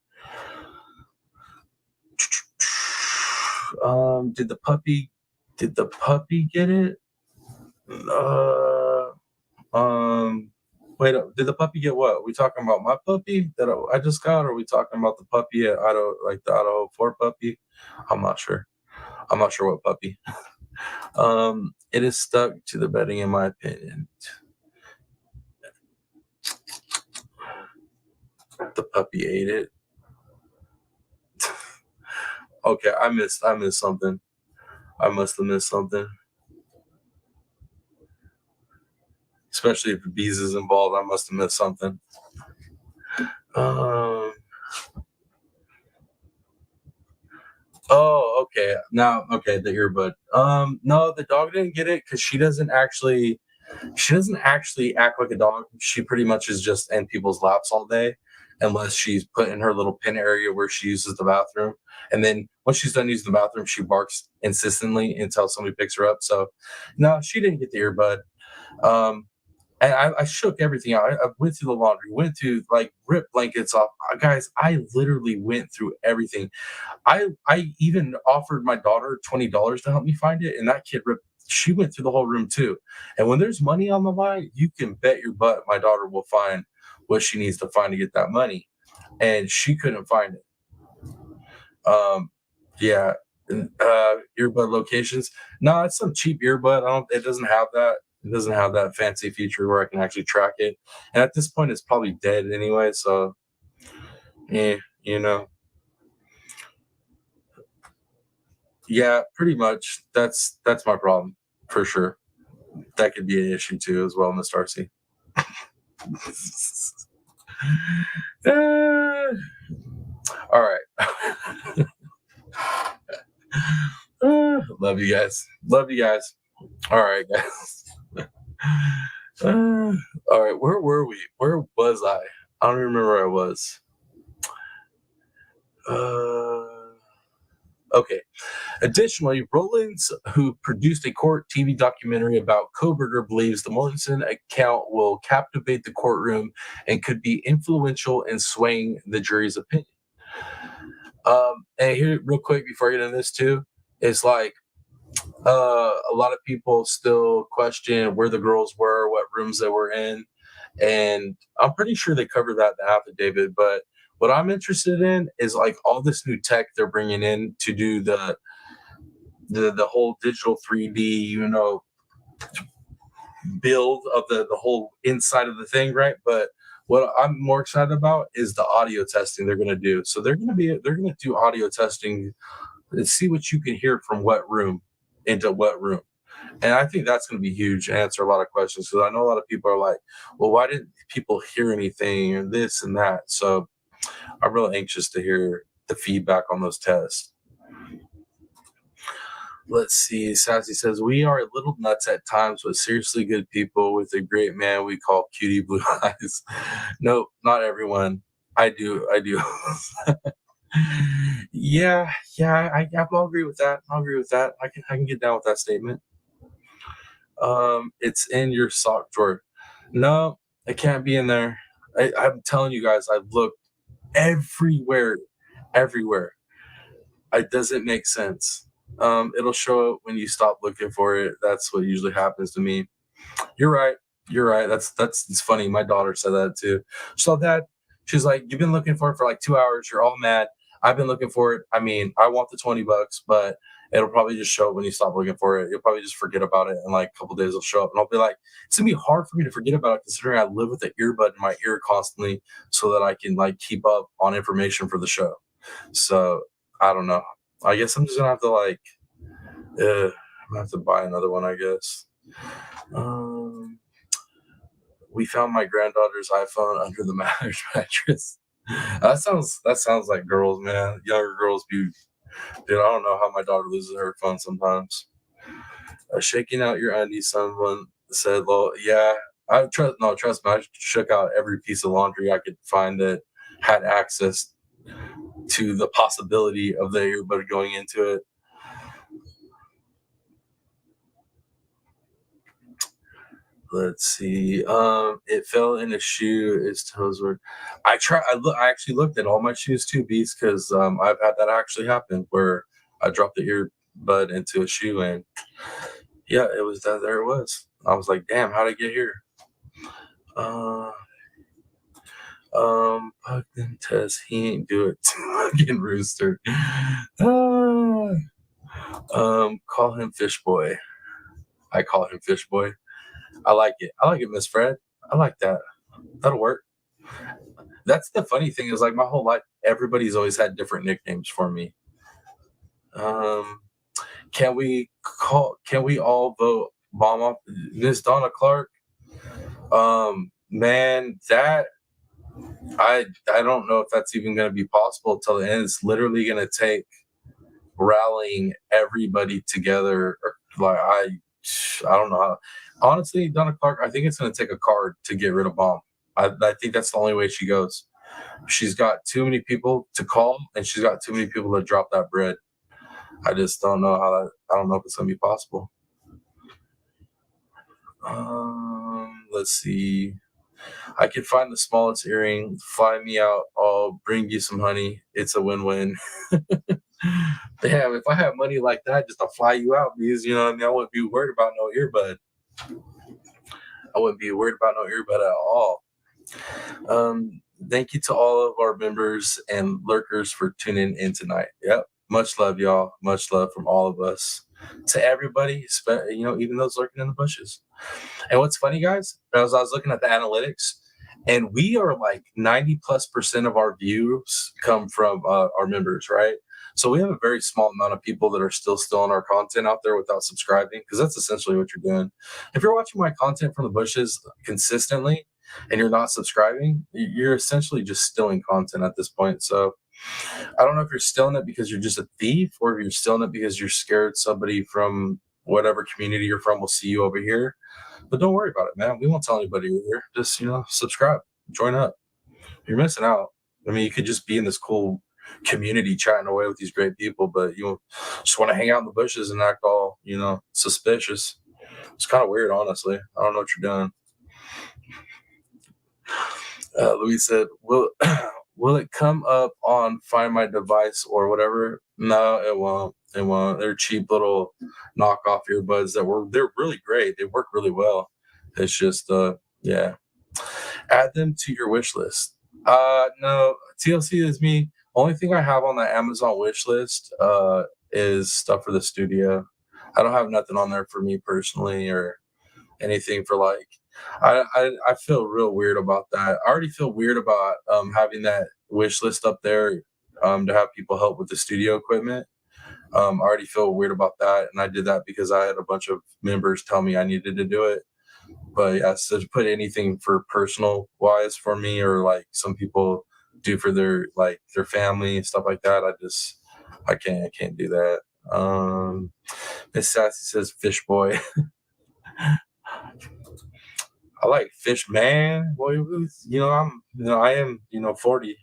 S1: Did the puppy get it? Wait, did the puppy get what? Are we talking about my puppy that I just got, or are we talking about the puppy at Idaho, like the Idaho 4 puppy? I'm not sure what puppy. It is stuck to the bedding, in my opinion. The puppy ate it. Okay, I missed something. I must have missed something. Especially if the bees is involved, I must have missed something. Oh, okay. Now, okay, the earbud. No, the dog didn't get it because she doesn't actually act like a dog. She pretty much is just in people's laps all day, unless she's put in her little pin area where she uses the bathroom. And then once she's done using the bathroom, she barks insistently until somebody picks her up. So, no, she didn't get the earbud. And I shook everything out. I went through the laundry, went to like rip blankets off. Guys, I literally went through everything. I even offered my daughter $20 to help me find it, and that kid ripped. She went through the whole room too. And when there's money on the line, you can bet your butt my daughter will find what she needs to find to get that money, and she couldn't find it. Yeah, earbud locations. No, it's some cheap earbud. It doesn't have that. It doesn't have that fancy feature where I can actually track it. And at this point, it's probably dead anyway. So, yeah, you know. Yeah, pretty much. That's my problem for sure. That could be an issue too, as well, Miss Darcy. Uh, all right. Love you guys. Love you guys. All right, guys. All right, where were we? Where was I? I don't remember where I was. Okay. Additionally, Rollins, who produced a court TV documentary about Kohberger, believes the Mortensen account will captivate the courtroom and could be influential in swaying the jury's opinion. And here, real quick, before I get into this too, it's like a lot of people still question where the girls were, what rooms they were in, and I'm pretty sure they covered that in the affidavit. But what I'm interested in is like all this new tech they're bringing in to do the whole digital 3D, build of the whole inside of the thing, right? But what I'm more excited about is the audio testing they're going to do. So they're going to do audio testing and see what you can hear from what room into what room. And I think that's going to be huge, answer a lot of questions, because I know a lot of people are like, well, why didn't people hear anything and this and that? So I'm really anxious to hear the feedback on those tests. Let's see. Sassy says, we are a little nuts at times, but seriously good people with a great man we call Cutie Blue Eyes. No, not everyone. I do. Yeah, I'll agree with that. I can get down with that statement. It's in your sock drawer. No, it can't be in there. I'm telling you guys, I've looked everywhere. It doesn't make sense. It'll show up when you stop looking for it. That's what usually happens to me. You're right. That's it's funny. My daughter said that too. So that she's like, you've been looking for it for like 2 hours. You're all mad. I've been looking for it. I mean, I want the $20, but it'll probably just show up when you stop looking for it. You'll probably just forget about it, and like a couple days it'll show up, and I'll be like, it's gonna be hard for me to forget about it considering I live with an earbud in my ear constantly, so that I can like keep up on information for the show. So I don't know. I guess I'm just gonna have to like, I'm gonna have to buy another one, I guess. We found my granddaughter's iPhone under the mattress. That sounds like girls, man. Younger girls be, dude. I don't know how my daughter loses her phone sometimes. Shaking out your undies. Someone said, "Well, yeah." Trust me. I shook out every piece of laundry I could find that had access to the possibility of the earbud going into it. Let's see. It fell in a shoe. Its toes were. I actually looked at all my shoes too, Beats, because I've had that actually happen where I dropped the earbud into a shoe, and yeah, it was that. There it was. I was like, damn, how'd I get here? Fucking Tess, he ain't do it. Fucking rooster. Call him Fish Boy. I call him Fish Boy. I like it, Miss Fred. I like that. That'll work. That's the funny thing is like my whole life, everybody's always had different nicknames for me. Um, can we all vote bomb off Miss Donna Clark? Man, that I don't know if that's even going to be possible till the end. It's literally going to take rallying everybody together. Like I don't know how. Honestly, Donna Clark, I think it's going to take a card to get rid of bomb. I think that's the only way she goes. She's got too many people to call, and she's got too many people to drop that bread. I just don't know how that. I don't know if it's going to be possible. Let's see. I can find the smallest earring. Fly me out. I'll bring you some honey. It's a win-win. Damn, if I had money like that just to fly you out, because you know what I mean, I wouldn't be worried about no earbud. I wouldn't be worried about no earbud at all. Thank you to all of our members and lurkers for tuning in tonight. Yep. Much love, y'all. Much love from all of us to everybody, you know, even those lurking in the bushes. And what's funny, guys, as I was looking at the analytics, and we are like 90+% of our views come from our members, right? So we have a very small amount of people that are still on our content out there without subscribing, because that's essentially what you're doing. If you're watching my content from the bushes consistently and you're not subscribing, you're essentially just stealing content at this point. So I don't know if you're stealing it because you're just a thief, or if you're stealing it because you're scared somebody from whatever community you're from will see you over here. But don't worry about it, man. We won't tell anybody you're here. Just, you know, subscribe, join up. You're missing out. I mean, you could just be in this cool community chatting away with these great people, but you just want to hang out in the bushes and act all, you know, suspicious. It's kind of weird, honestly. I don't know what you're doing. Louise said, will it come up on Find My Device or whatever? No, it won't. It won't. They're cheap little knockoff earbuds they're really great. They work really well. It's just yeah. Add them to your wish list. No, TLC is me. Only thing I have on the Amazon wish list is stuff for the studio. I don't have nothing on there for me personally or anything for like I feel real weird about that. I already feel weird about having that wish list up there to have people help with the studio equipment. I already feel weird about that, and I did that because I had a bunch of members tell me I needed to do it. But yeah, so to put anything for personal wise for me, or like some people do for their family and stuff like that, I can't do that. Miss Sassy says fish boy. I like fish man. Boy, I am 40.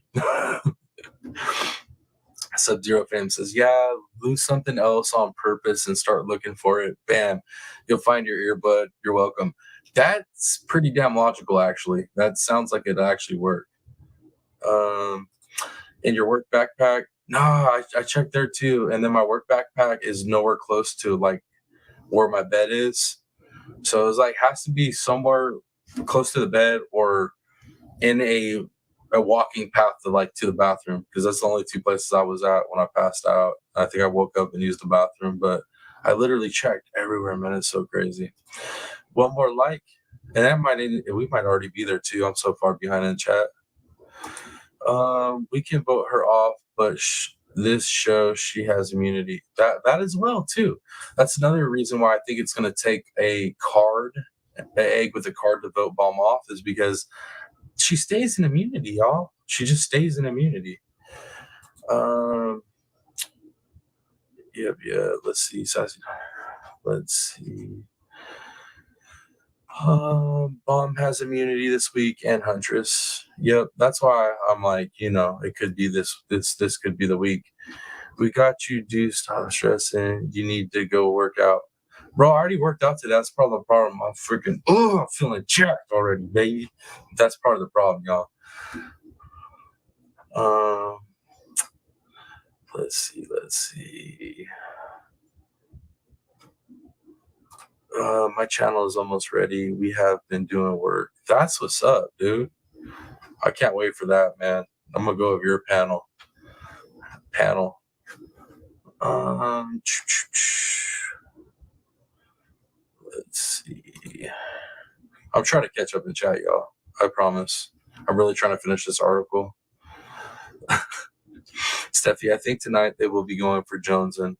S1: Sub-Zero Fam says, yeah, lose something else on purpose and start looking for it. Bam, you'll find your earbud. You're welcome. That's pretty damn logical, actually. That sounds like it actually worked. In your work backpack, no, I checked there too. And then my work backpack is nowhere close to like where my bed is. So it's like has to be somewhere close to the bed or in a walking path to the bathroom, because that's the only two places I was at when I passed out. I think I woke up and used the bathroom, but I literally checked everywhere, man. It's so crazy. One more like, and we might already be there too. I'm so far behind in chat. We can vote her off, but this shows she has immunity. That as well too. That's another reason why I think it's going to take an egg with a card to vote bomb off, is because she stays in immunity, y'all. She just stays in immunity. Yeah. Let's see, Sassy. Let's see. Bomb has immunity this week, and Huntress. Yep, that's why I'm like, it could be this could be the week. We got you, dude. Stop stressing. You need to go work out. Bro, I already worked out today. That's part of the problem. I'm feeling jacked already, baby. That's part of the problem, y'all. Let's see. My channel is almost ready. We have been doing work. That's what's up, dude. I can't wait for that, man. I'm gonna go over your panel. Let's see. I'm trying to catch up in chat, y'all. I promise. I'm really trying to finish this article. Steffi, I think tonight they will be going for Jones, and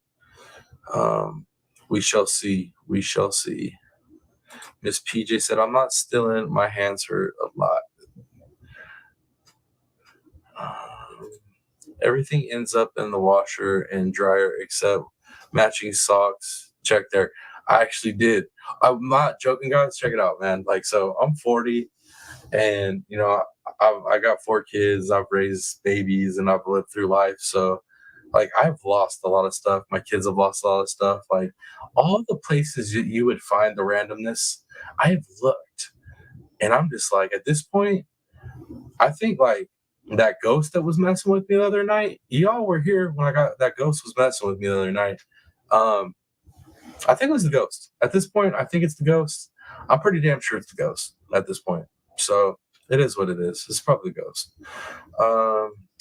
S1: we shall see. We shall see. Miss PJ said, I'm not stealing. My hands hurt a lot. Everything ends up in the washer and dryer except matching socks. Check there. I actually did. I'm not joking, guys. Check it out, man. Like, so I'm 40, and you know, I got 4 kids. I've raised babies, and I've lived through life. So, like, I've lost a lot of stuff. My kids have lost a lot of stuff. Like, all the places you would find the randomness, I have looked, and I'm just like, at this point, I think like that ghost that was messing with me the other night. Y'all were here when I got that ghost was messing with me the other night. Um, I think it was the ghost. At this point, I think it's the ghost. I'm pretty damn sure it's the ghost at this point. So it is what it is. It's probably the ghost.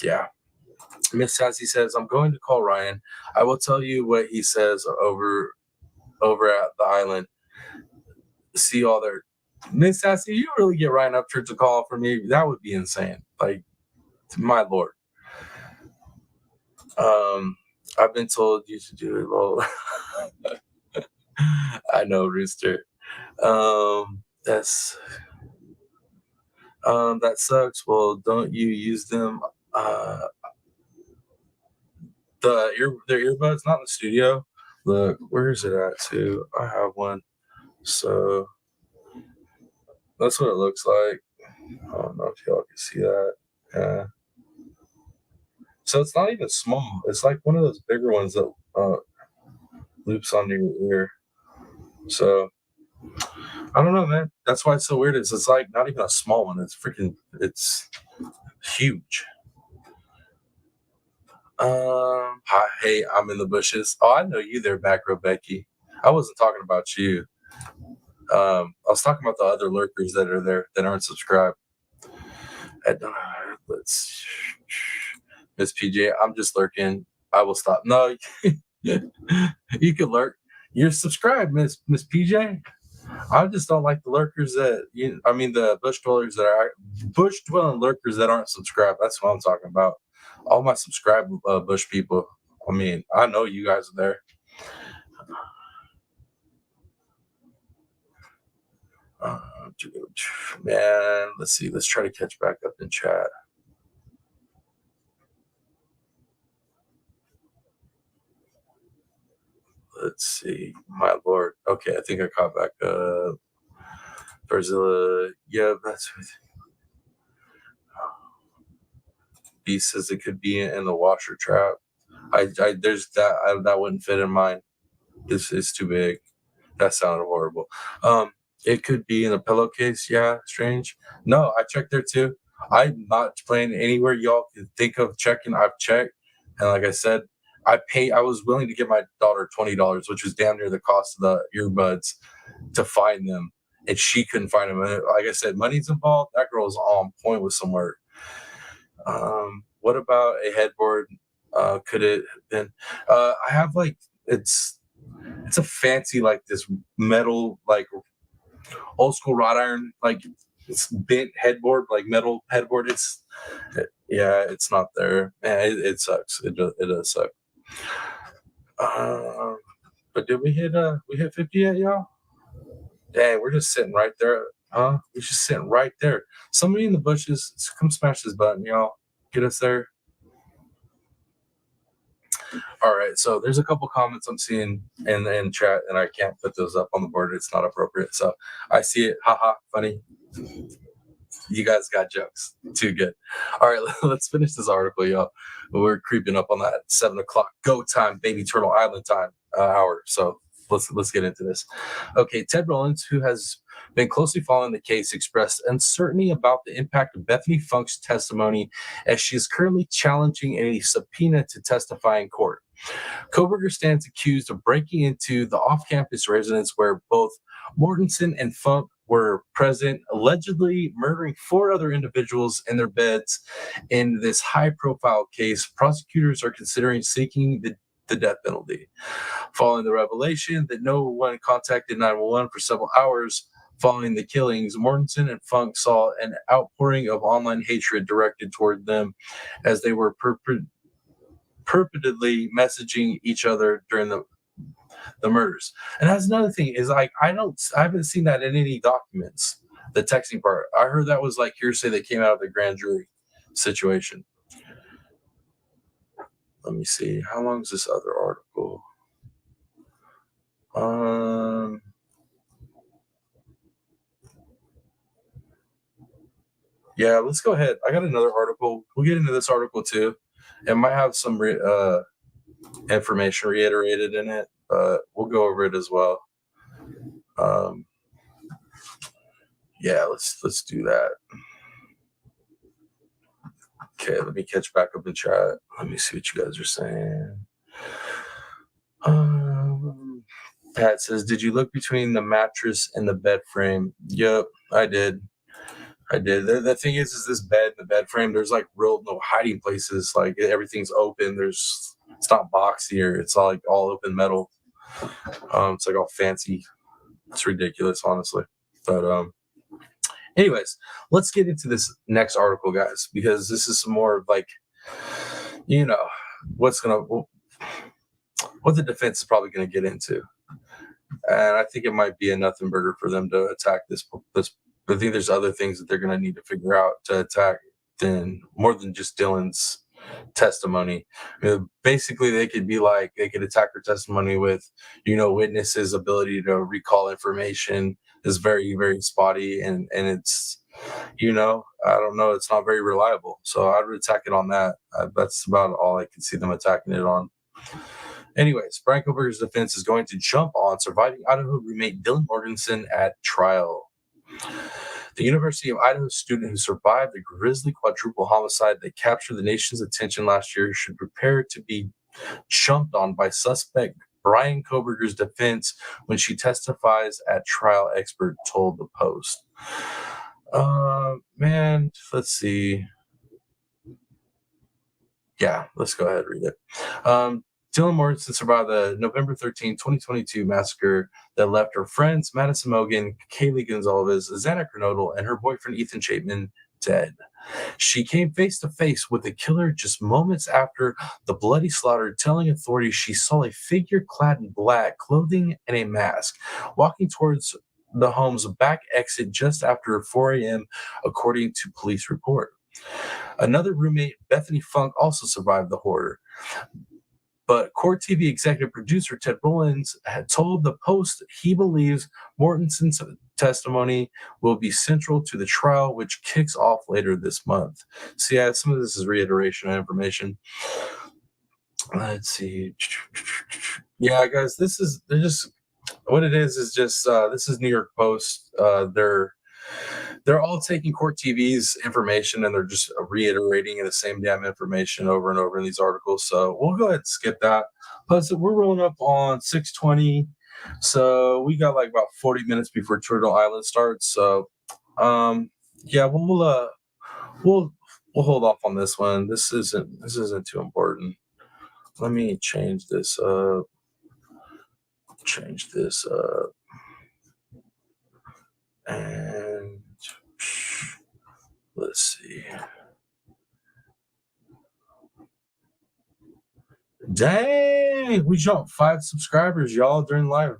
S1: Yeah. Miss Sassy says, I'm going to call Ryan. I will tell you what he says over at the island. See all their Miss Sassy, you really get Ryan Upchurch to call for me. That would be insane. Like, my lord. I've been told you should do it. Well, I know, Rooster. That's that sucks. Well, don't you use them? Their earbuds, not in the studio. Look, where is it at? Too. I have one. So that's what it looks like. I don't know if y'all can see that. Yeah. So it's not even small. It's like one of those bigger ones that loops onto your ear. So I don't know, man. That's why it's so weird. It's like not even a small one. It's huge. Hi, hey, I'm in the bushes. Oh, I know you there, back row Becky. I wasn't talking about you. I was talking about the other lurkers that are there that aren't subscribed. Let's Miss PJ, I'm just lurking. I will stop. No, you can lurk. You're subscribed, Miss PJ. I just don't like the lurkers the bush dwelling lurkers that aren't subscribed. That's what I'm talking about. All my subscribed bush people. I mean, I know you guys are there. Man, let's see. Let's try to catch back up in chat. Let's see. My lord. Okay, I think I caught back up. Barzilla. Yeah, that's what B says it could be in the washer trap. There's that wouldn't fit in mine. It's too big. That sounded horrible. It could be in a pillowcase. Yeah, strange. No, I checked there too. I'm not playing anywhere y'all can think of checking. I've checked, and like I said, I was willing to give my daughter $20, which was damn near the cost of the earbuds, to find them, and she couldn't find them. And like I said, money's involved. That girl's on point with some work. What about a headboard? Could it have been? I have like it's a fancy like this metal like old school wrought iron like it's bent headboard like metal headboard. It's not there. Man, it sucks. It does suck. But did we hit 50 yet, y'all? Dang, we're just sitting right there, huh? We're just sitting right there. Somebody in the bushes, come smash this button, y'all. Get us there. All right, so there's a couple comments I'm seeing in chat, and I can't put those up on the board. It's not appropriate. So I see it. Haha, funny. You guys got jokes. Too good. All right, let's finish this article, y'all. We're creeping up on that 7 o'clock go time, baby turtle island time hour. So let's get into this. Okay, Ted Rollins, who has been closely following the case, expressed uncertainty about the impact of Bethany Funk's testimony as she is currently challenging a subpoena to testify in court. Koberger stands accused of breaking into the off-campus residence where both Mortensen and Funk were present, allegedly murdering 4 other individuals in their beds. In this high-profile case, prosecutors are considering seeking the death penalty. Following the revelation that no one contacted 911 for several hours, Following the killings, Mortensen and Funk saw an outpouring of online hatred directed toward them as they were purportedly messaging each other during the murders. And that's another thing is like I haven't seen that in any documents. The texting part, I heard that was like hearsay that came out of the grand jury situation. Let me see. How long is this other article? Yeah, let's go ahead. I got another article. We'll get into this article too. It might have some information reiterated in it, but we'll go over it as well. Yeah, let's do that. Okay, let me catch back up in chat. Let me see what you guys are saying. Pat says, "Did you look between the mattress and the bed frame?" Yep, I did. The thing is this bed, the bed frame, there's like real no hiding places. Like everything's open. It's not boxy or it's all like all open metal. It's like all fancy. It's ridiculous, honestly. But anyways, let's get into this next article, guys, because this is some more of like, what the defense is probably gonna get into. And I think it might be a nothing burger for them to attack this. I think there's other things that they're going to need to figure out to attack more than just Dylan's testimony. Basically, they could attack her testimony with, witnesses' ability to recall information is very, very spotty, and it's, I don't know, it's not very reliable. So I'd attack it on that. That's about all I can see them attacking it on. Anyways, Brian Koberger's defense is going to jump on surviving Idaho roommate Dylan Mortensen at trial. The University of Idaho student who survived the grisly quadruple homicide that captured the nation's attention last year should prepare to be jumped on by suspect Brian Koberger's defense when she testifies at trial, expert told the Post. Man, let's see. Yeah, let's go ahead and read it. Dylan Mortensen survived the November 13, 2022 massacre that left her friends Madison Mogan, Kaylee Gonzalez, Xana Kernodle, and her boyfriend Ethan Chapman dead. She came face to face with the killer just moments after the bloody slaughter, telling authorities she saw a figure clad in black clothing and a mask walking towards the home's back exit just after 4 a.m., according to police report. Another roommate, Bethany Funk, also survived the horror. But Court TV executive producer Ted Rollins had told the Post he believes Mortensen's testimony will be central to the trial, which kicks off later this month. So yeah, some of this is reiteration of information. Let's see. Yeah, guys, this is New York Post. They're all taking Court TV's information and they're just reiterating the same damn information over and over in these articles. So we'll go ahead and skip that. Plus, we're rolling up on 6:20, so we got like about 40 minutes before Turtle Island starts. So, yeah, we'll hold off on this one. This isn't too important. Let me change this up. And let's see. Dang, we jumped 5 subscribers, y'all, during live.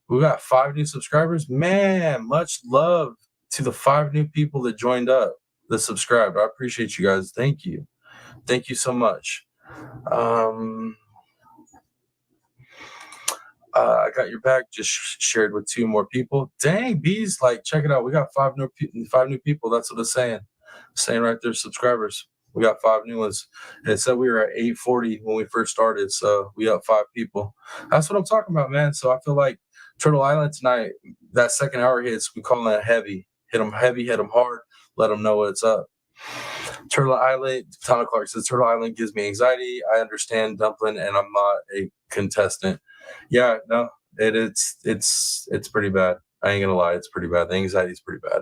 S1: We got 5 new subscribers. Man, much love to the 5 new people that joined up, that subscribed. I appreciate you guys. Thank you. Thank you so much. I got your back. Just shared with 2 more people. Dang, bees! Like, check it out. We got 5 new people. That's what it's saying. Saying right there, subscribers. We got 5 new ones. It said we were at 840 when we first started, so we got 5 people. That's what I'm talking about, man. So I feel like Turtle Island tonight, that second hour hits, we call it heavy. Hit them heavy, hit them hard, let them know what's up. Turtle Island, Tyler Clark says, Turtle Island gives me anxiety. I understand Dumpling, and I'm not a contestant. Yeah, no, it's pretty bad. I ain't gonna lie, it's pretty bad. The anxiety is pretty bad.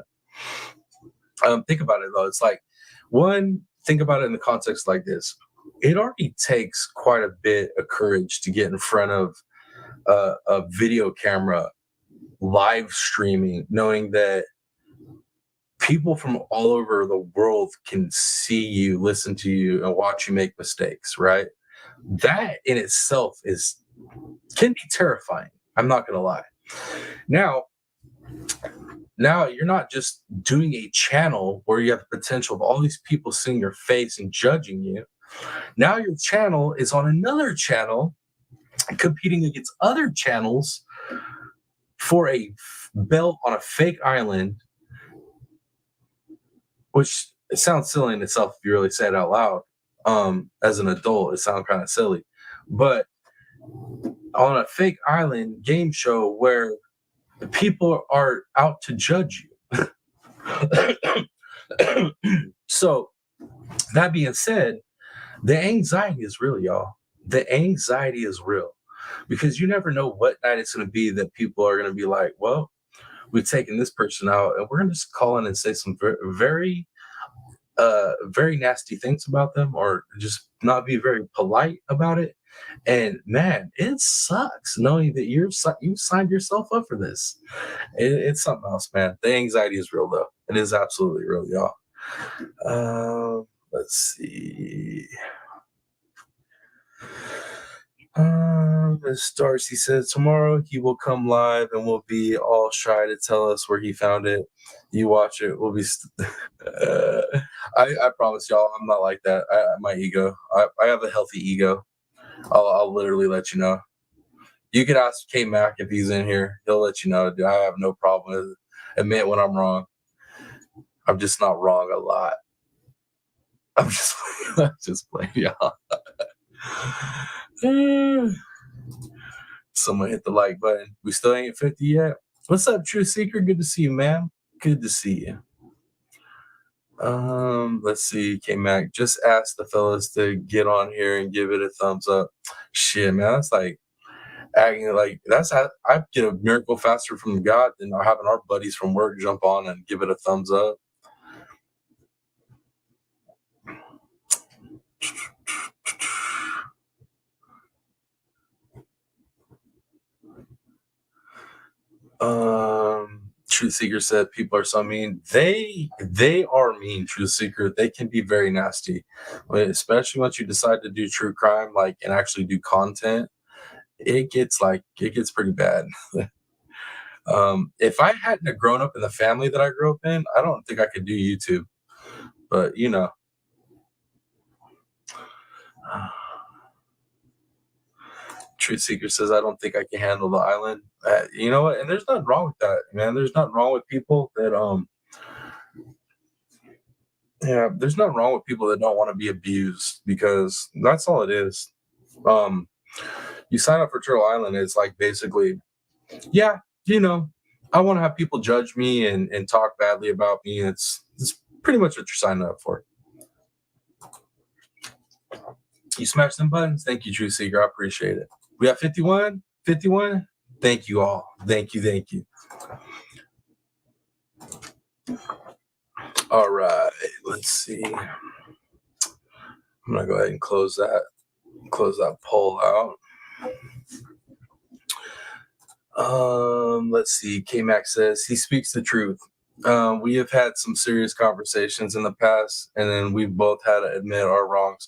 S1: Think about it though. It's like, think about it in the context like this. It already takes quite a bit of courage to get in front of a video camera live streaming, knowing that people from all over the world can see you, listen to you, and watch you make mistakes, right? That in itself can be terrifying. I'm not gonna lie. Now, you're not just doing a channel where you have the potential of all these people seeing your face and judging you. Now your channel is on another channel competing against other channels for a belt on a fake island, which it sounds silly in itself if you really say it out loud. As an adult, it sounds kind of silly, but on a fake island game show where the people are out to judge you. So that being said, the anxiety is real, y'all. The anxiety is real because you never know what night it's going to be that people are going to be like, well, we've taken this person out and we're going to just call in and say some very, very nasty things about them or just not be very polite about it. And man, it sucks knowing that you signed yourself up for this. It's something else, man. The anxiety is real, though. It is absolutely real, y'all. Let's see. Miss Darcy says tomorrow he will come live and will be all shy to tell us where he found it. You watch it. We'll be. I promise y'all, I'm not like that. My ego. I have a healthy ego. I'll literally let you know. You can ask K Mac if he's in here. He'll let you know. I have no problem with admit when I'm wrong. I'm just not wrong a lot. I'm just playing, y'all. Someone hit the like button. We still ain't 50 yet. What's up, True Seeker? Good to see you, man. Good to see you. Let's see, K Mac. Just ask the fellas to get on here and give it a thumbs up. Shit, man, that's like acting like that's how I get a miracle faster from God than having our buddies from work jump on and give it a thumbs up. Truth Seeker said people are so mean. They are mean, Truth Seeker. They can be very nasty, especially once you decide to do true crime, like and actually do content. It gets pretty bad. If I hadn't have grown up in the family that I grew up in, I don't think I could do YouTube. But you know. Truth Seeker says, I don't think I can handle the island. You know what? And there's nothing wrong with that, man. There's nothing wrong with people that there's nothing wrong with people that don't want to be abused because that's all it is. You sign up for Turtle Island, it's like basically, yeah, you know, I want to have people judge me and talk badly about me. It's pretty much what you're signing up for. You smash them buttons. Thank you, True Seeker. I appreciate it. We have 51. Thank you all. Thank you. All right. Let's see. I'm gonna go ahead and close that poll out. Let's see. K-Mac says he speaks the truth. We have had some serious conversations in the past, and then we've both had to admit our wrongs.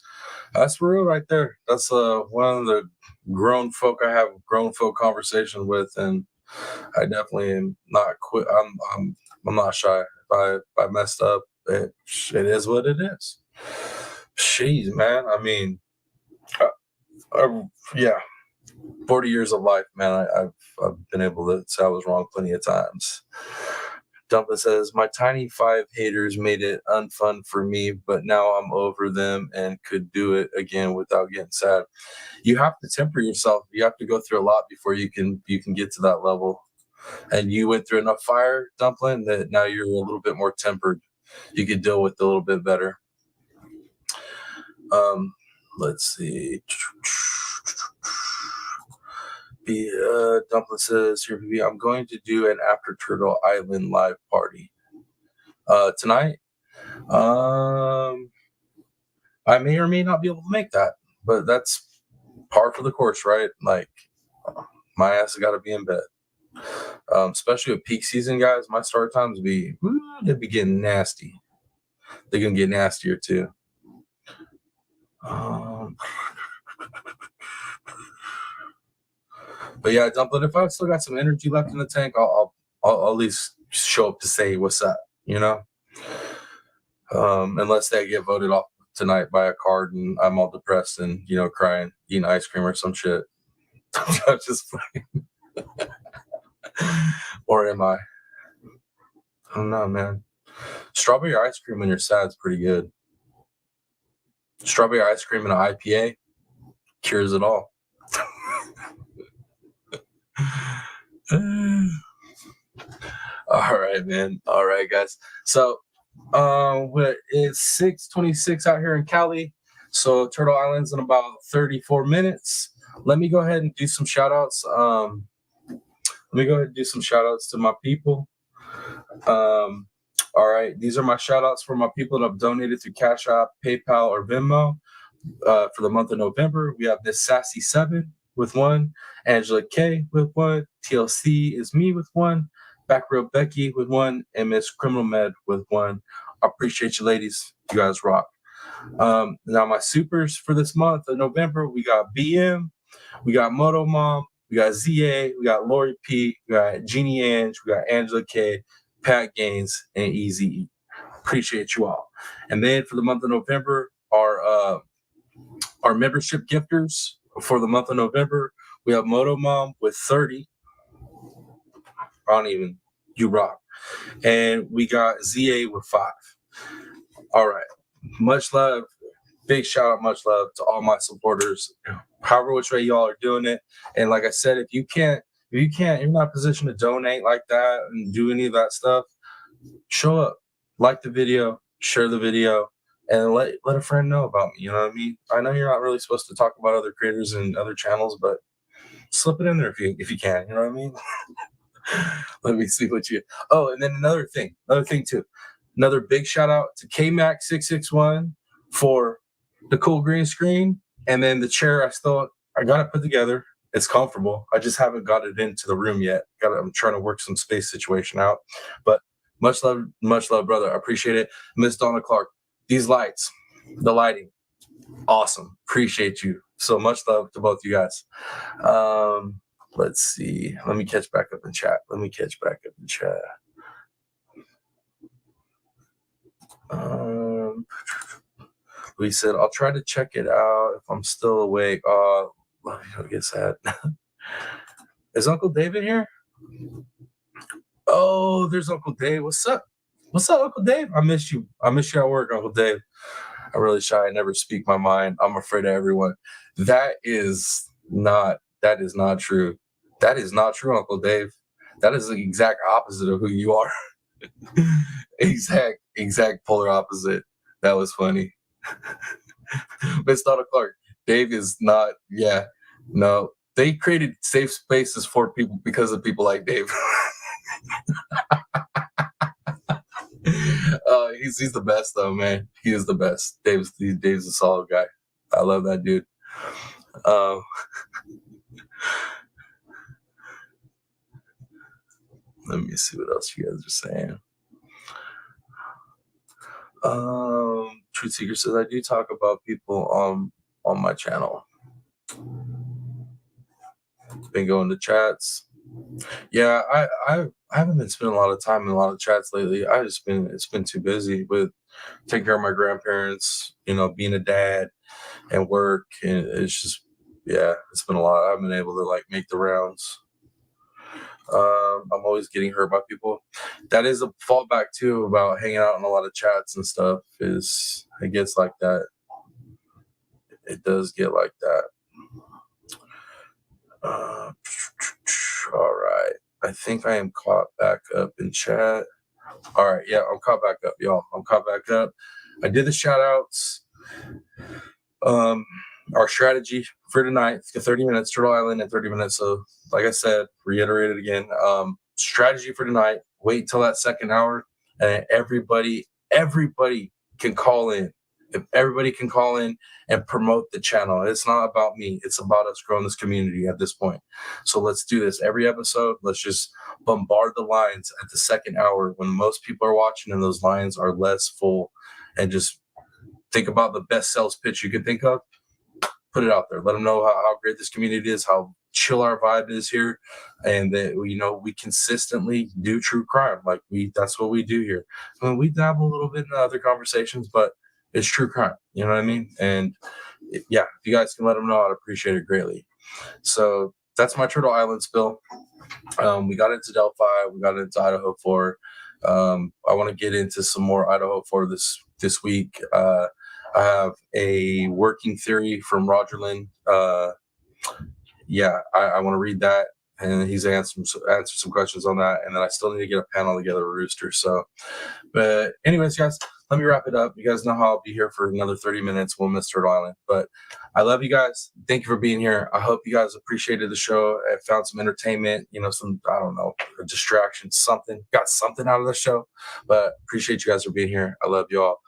S1: That's real right there. That's one of the grown folk I have grown folk conversation with, and I definitely am not quit. I'm not shy. If I messed up, it is what it is. Jeez, man. I mean, yeah. 40 years of life, man. I've been able to say I was wrong plenty of times. Dumpling says, my tiny 5 haters made it unfun for me, but now I'm over them and could do it again without getting sad. You have to temper yourself. You have to go through a lot before you can get to that level. And you went through enough fire, Dumpling, that now you're a little bit more tempered. You could deal with it a little bit better. Let's see. Dumpling says, here, I'm going to do an After Turtle Island live party tonight. I may or may not be able to make that, but that's par for the course, right? Like, my ass has got to be in bed. Especially with peak season, guys. My start times they'd be getting nasty. They're gonna get nastier too. But yeah, but if I still got some energy left in the tank, I'll at least show up to say what's up, you know. Unless they get voted off tonight by a card and I'm all depressed and crying, eating ice cream or some shit. I'm just playing. Or am I? I don't know, man. Strawberry ice cream when you're sad is pretty good. Strawberry ice cream and an IPA cures it all. All right, man. All right, guys. So it's 6:26 out here in Cali. So Turtle Island's in about 34 minutes. Let me go ahead and do some shout outs. To my people. All right. These are my shout outs for my people that have donated through CashApp, PayPal, or Venmo for the month of November. We have Miss Sassy 7 with 1, Angela K with 1, TLC is me with 1, Back Row Becky with 1, and Miss Criminal Med with 1. I appreciate you, ladies. You guys rock. Now my supers for this month of November, we got BM, we got Moto Mom, we got ZA, we got Lori P, we got Jeannie Ange, we got Angela K, Pat Gaines, and Easy E. Appreciate you all. And then for the month of November, our membership gifters for the month of November, we have Moto Mom with 30. You rock. And we got ZA with 5. All right. Much love. Big shout out, much love to all my supporters. However which way y'all are doing it. And like I said, if you're not in a position to donate like that and do any of that stuff, show up, like the video, share the video, and let a friend know about me. You know what I mean? I know you're not really supposed to talk about other creators and other channels, but slip it in there if you can. You know what I mean? Let me see what you. Oh, and then another thing too. Another big shout out to KMac661 for the cool green screen, and then the chair I got it put together. It's comfortable. I just haven't got it into the room yet. I'm trying to work some space situation out. But much love, brother. I appreciate it. Miss Donna Clark, these lights, the lighting, awesome. Appreciate you. So much love to both you guys. Let's see. Let me catch back up in chat. We said, I'll try to check it out if I'm still awake. Let me get sad. Is Uncle David here? Oh, there's Uncle Dave. What's up? What's up, Uncle Dave? I miss you. I miss you at work, Uncle Dave. I'm really shy. I never speak my mind. I'm afraid of everyone. That is not true. That is not true, Uncle Dave. That is the exact opposite of who you are. exact polar opposite. That was funny. Miss Donna Clark, Dave is not. Yeah, no. They created safe spaces for people because of people like Dave. He's the best though, man. He is the best. Dave's a solid guy. I love that dude. Let me see what else you guys are saying. Truth Seeker says I do talk about people on my channel. Been going to chats. Yeah, I haven't been spending a lot of time in a lot of chats lately. It's been too busy with taking care of my grandparents, being a dad and work, and it's just it's been a lot. I haven't been able to make the rounds. I'm always getting hurt by people. That is a fallback too about hanging out in a lot of chats and stuff. Is it gets like that. It does get like that. All right. I think I am caught back up in chat. All right. Yeah, I'm caught back up, y'all. I'm caught back up. I did the shout outs. Our strategy for tonight, 30 minutes, Turtle Island in 30 minutes. So, like I said, reiterate it again. Strategy for tonight, wait till that second hour, and everybody can call in. If everybody can call in and promote the channel, it's not about me. It's about us growing this community at this point. So let's do this every episode. Let's just bombard the lines at the second hour when most people are watching and those lines are less full, and just think about the best sales pitch you can think of. Put it out there. Let them know how great this community is, how chill our vibe is here, and that we consistently do true crime. Like that's what we do here. I mean, we dabble a little bit in other conversations, but it's true crime. You know what I mean? And yeah, if you guys can let them know, I'd appreciate it greatly. So that's my Turtle Island spill. We got into Delphi, we got into Idaho 4. I want to get into some more Idaho 4 this week. I have a working theory from Rogerland. I want to read that, and he's answer some questions on that, and then I still need to get a panel together with Rooster. So, but anyways, guys, let me wrap it up. You guys know how I'll be here for another 30 minutes. We'll miss Turtle Island, but I love you guys. Thank you for being here. I hope you guys appreciated the show. I found some entertainment, some, I don't know, a distraction, something, got something out of the show, but appreciate you guys for being here. I love you all.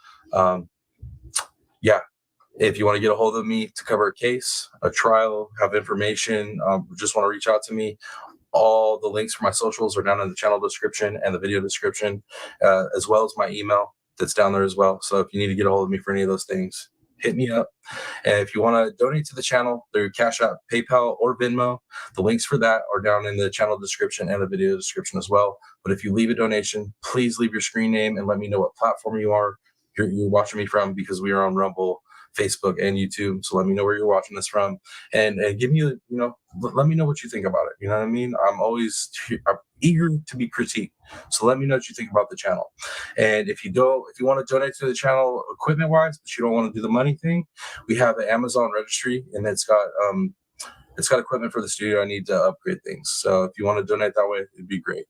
S1: If you want to get a hold of me to cover a case, a trial, have information, just want to reach out to me, all the links for my socials are down in the channel description and the video description, as well as my email that's down there as well. So if you need to get a hold of me for any of those things, hit me up. And if you want to donate to the channel through CashApp, PayPal, or Venmo, the links for that are down in the channel description and the video description as well. But if you leave a donation, please leave your screen name and let me know what platform you're watching me from, because we are on Rumble, Facebook, and YouTube. So let me know where you're watching this from, and give me, let me know what you think about it. You know what I mean? I'm eager to be critiqued. So let me know what you think about the channel. And if you want to donate to the channel equipment wise, but you don't want to do the money thing, we have an Amazon registry, and it's got equipment for the studio. I need to upgrade things. So if you want to donate that way, it'd be great.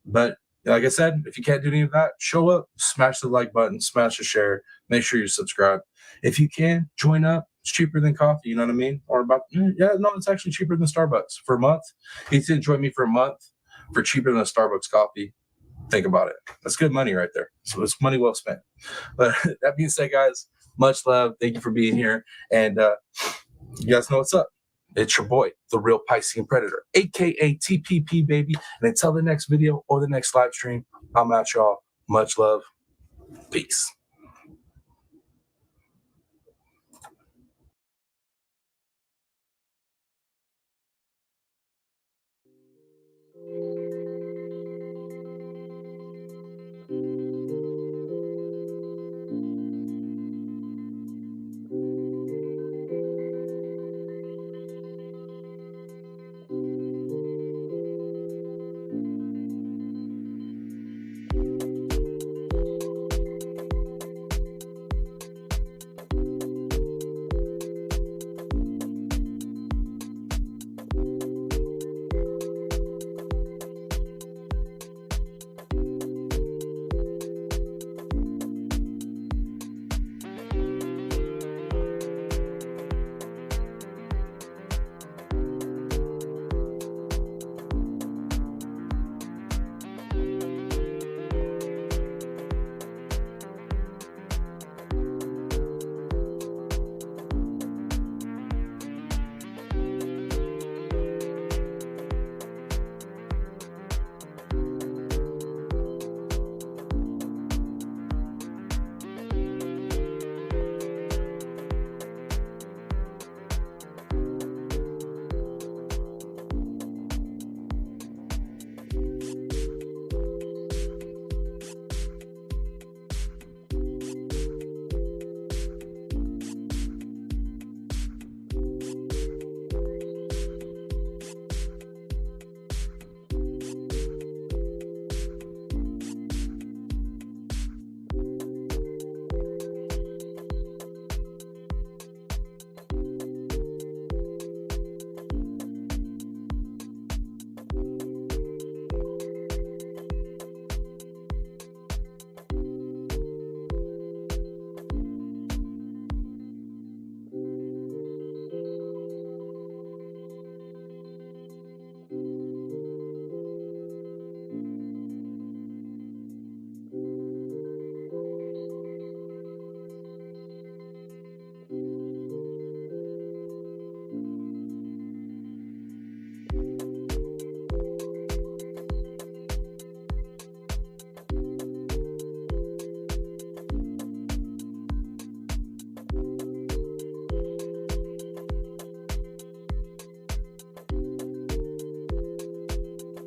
S1: But like I said, if you can't do any of that, show up, smash the like button, smash the share, make sure you subscribe. If you can, join up. It's cheaper than coffee, you know what I mean? Or it's actually cheaper than Starbucks for a month. If you can join me for a month for cheaper than a Starbucks coffee, think about it. That's good money right there. So it's money well spent. But that being said, guys, much love. Thank you for being here. And you guys know what's up. It's your boy, the Real Piscine Predator, aka TPP, baby. And until the next video or the next live stream, I'm out, y'all. Much love. Peace.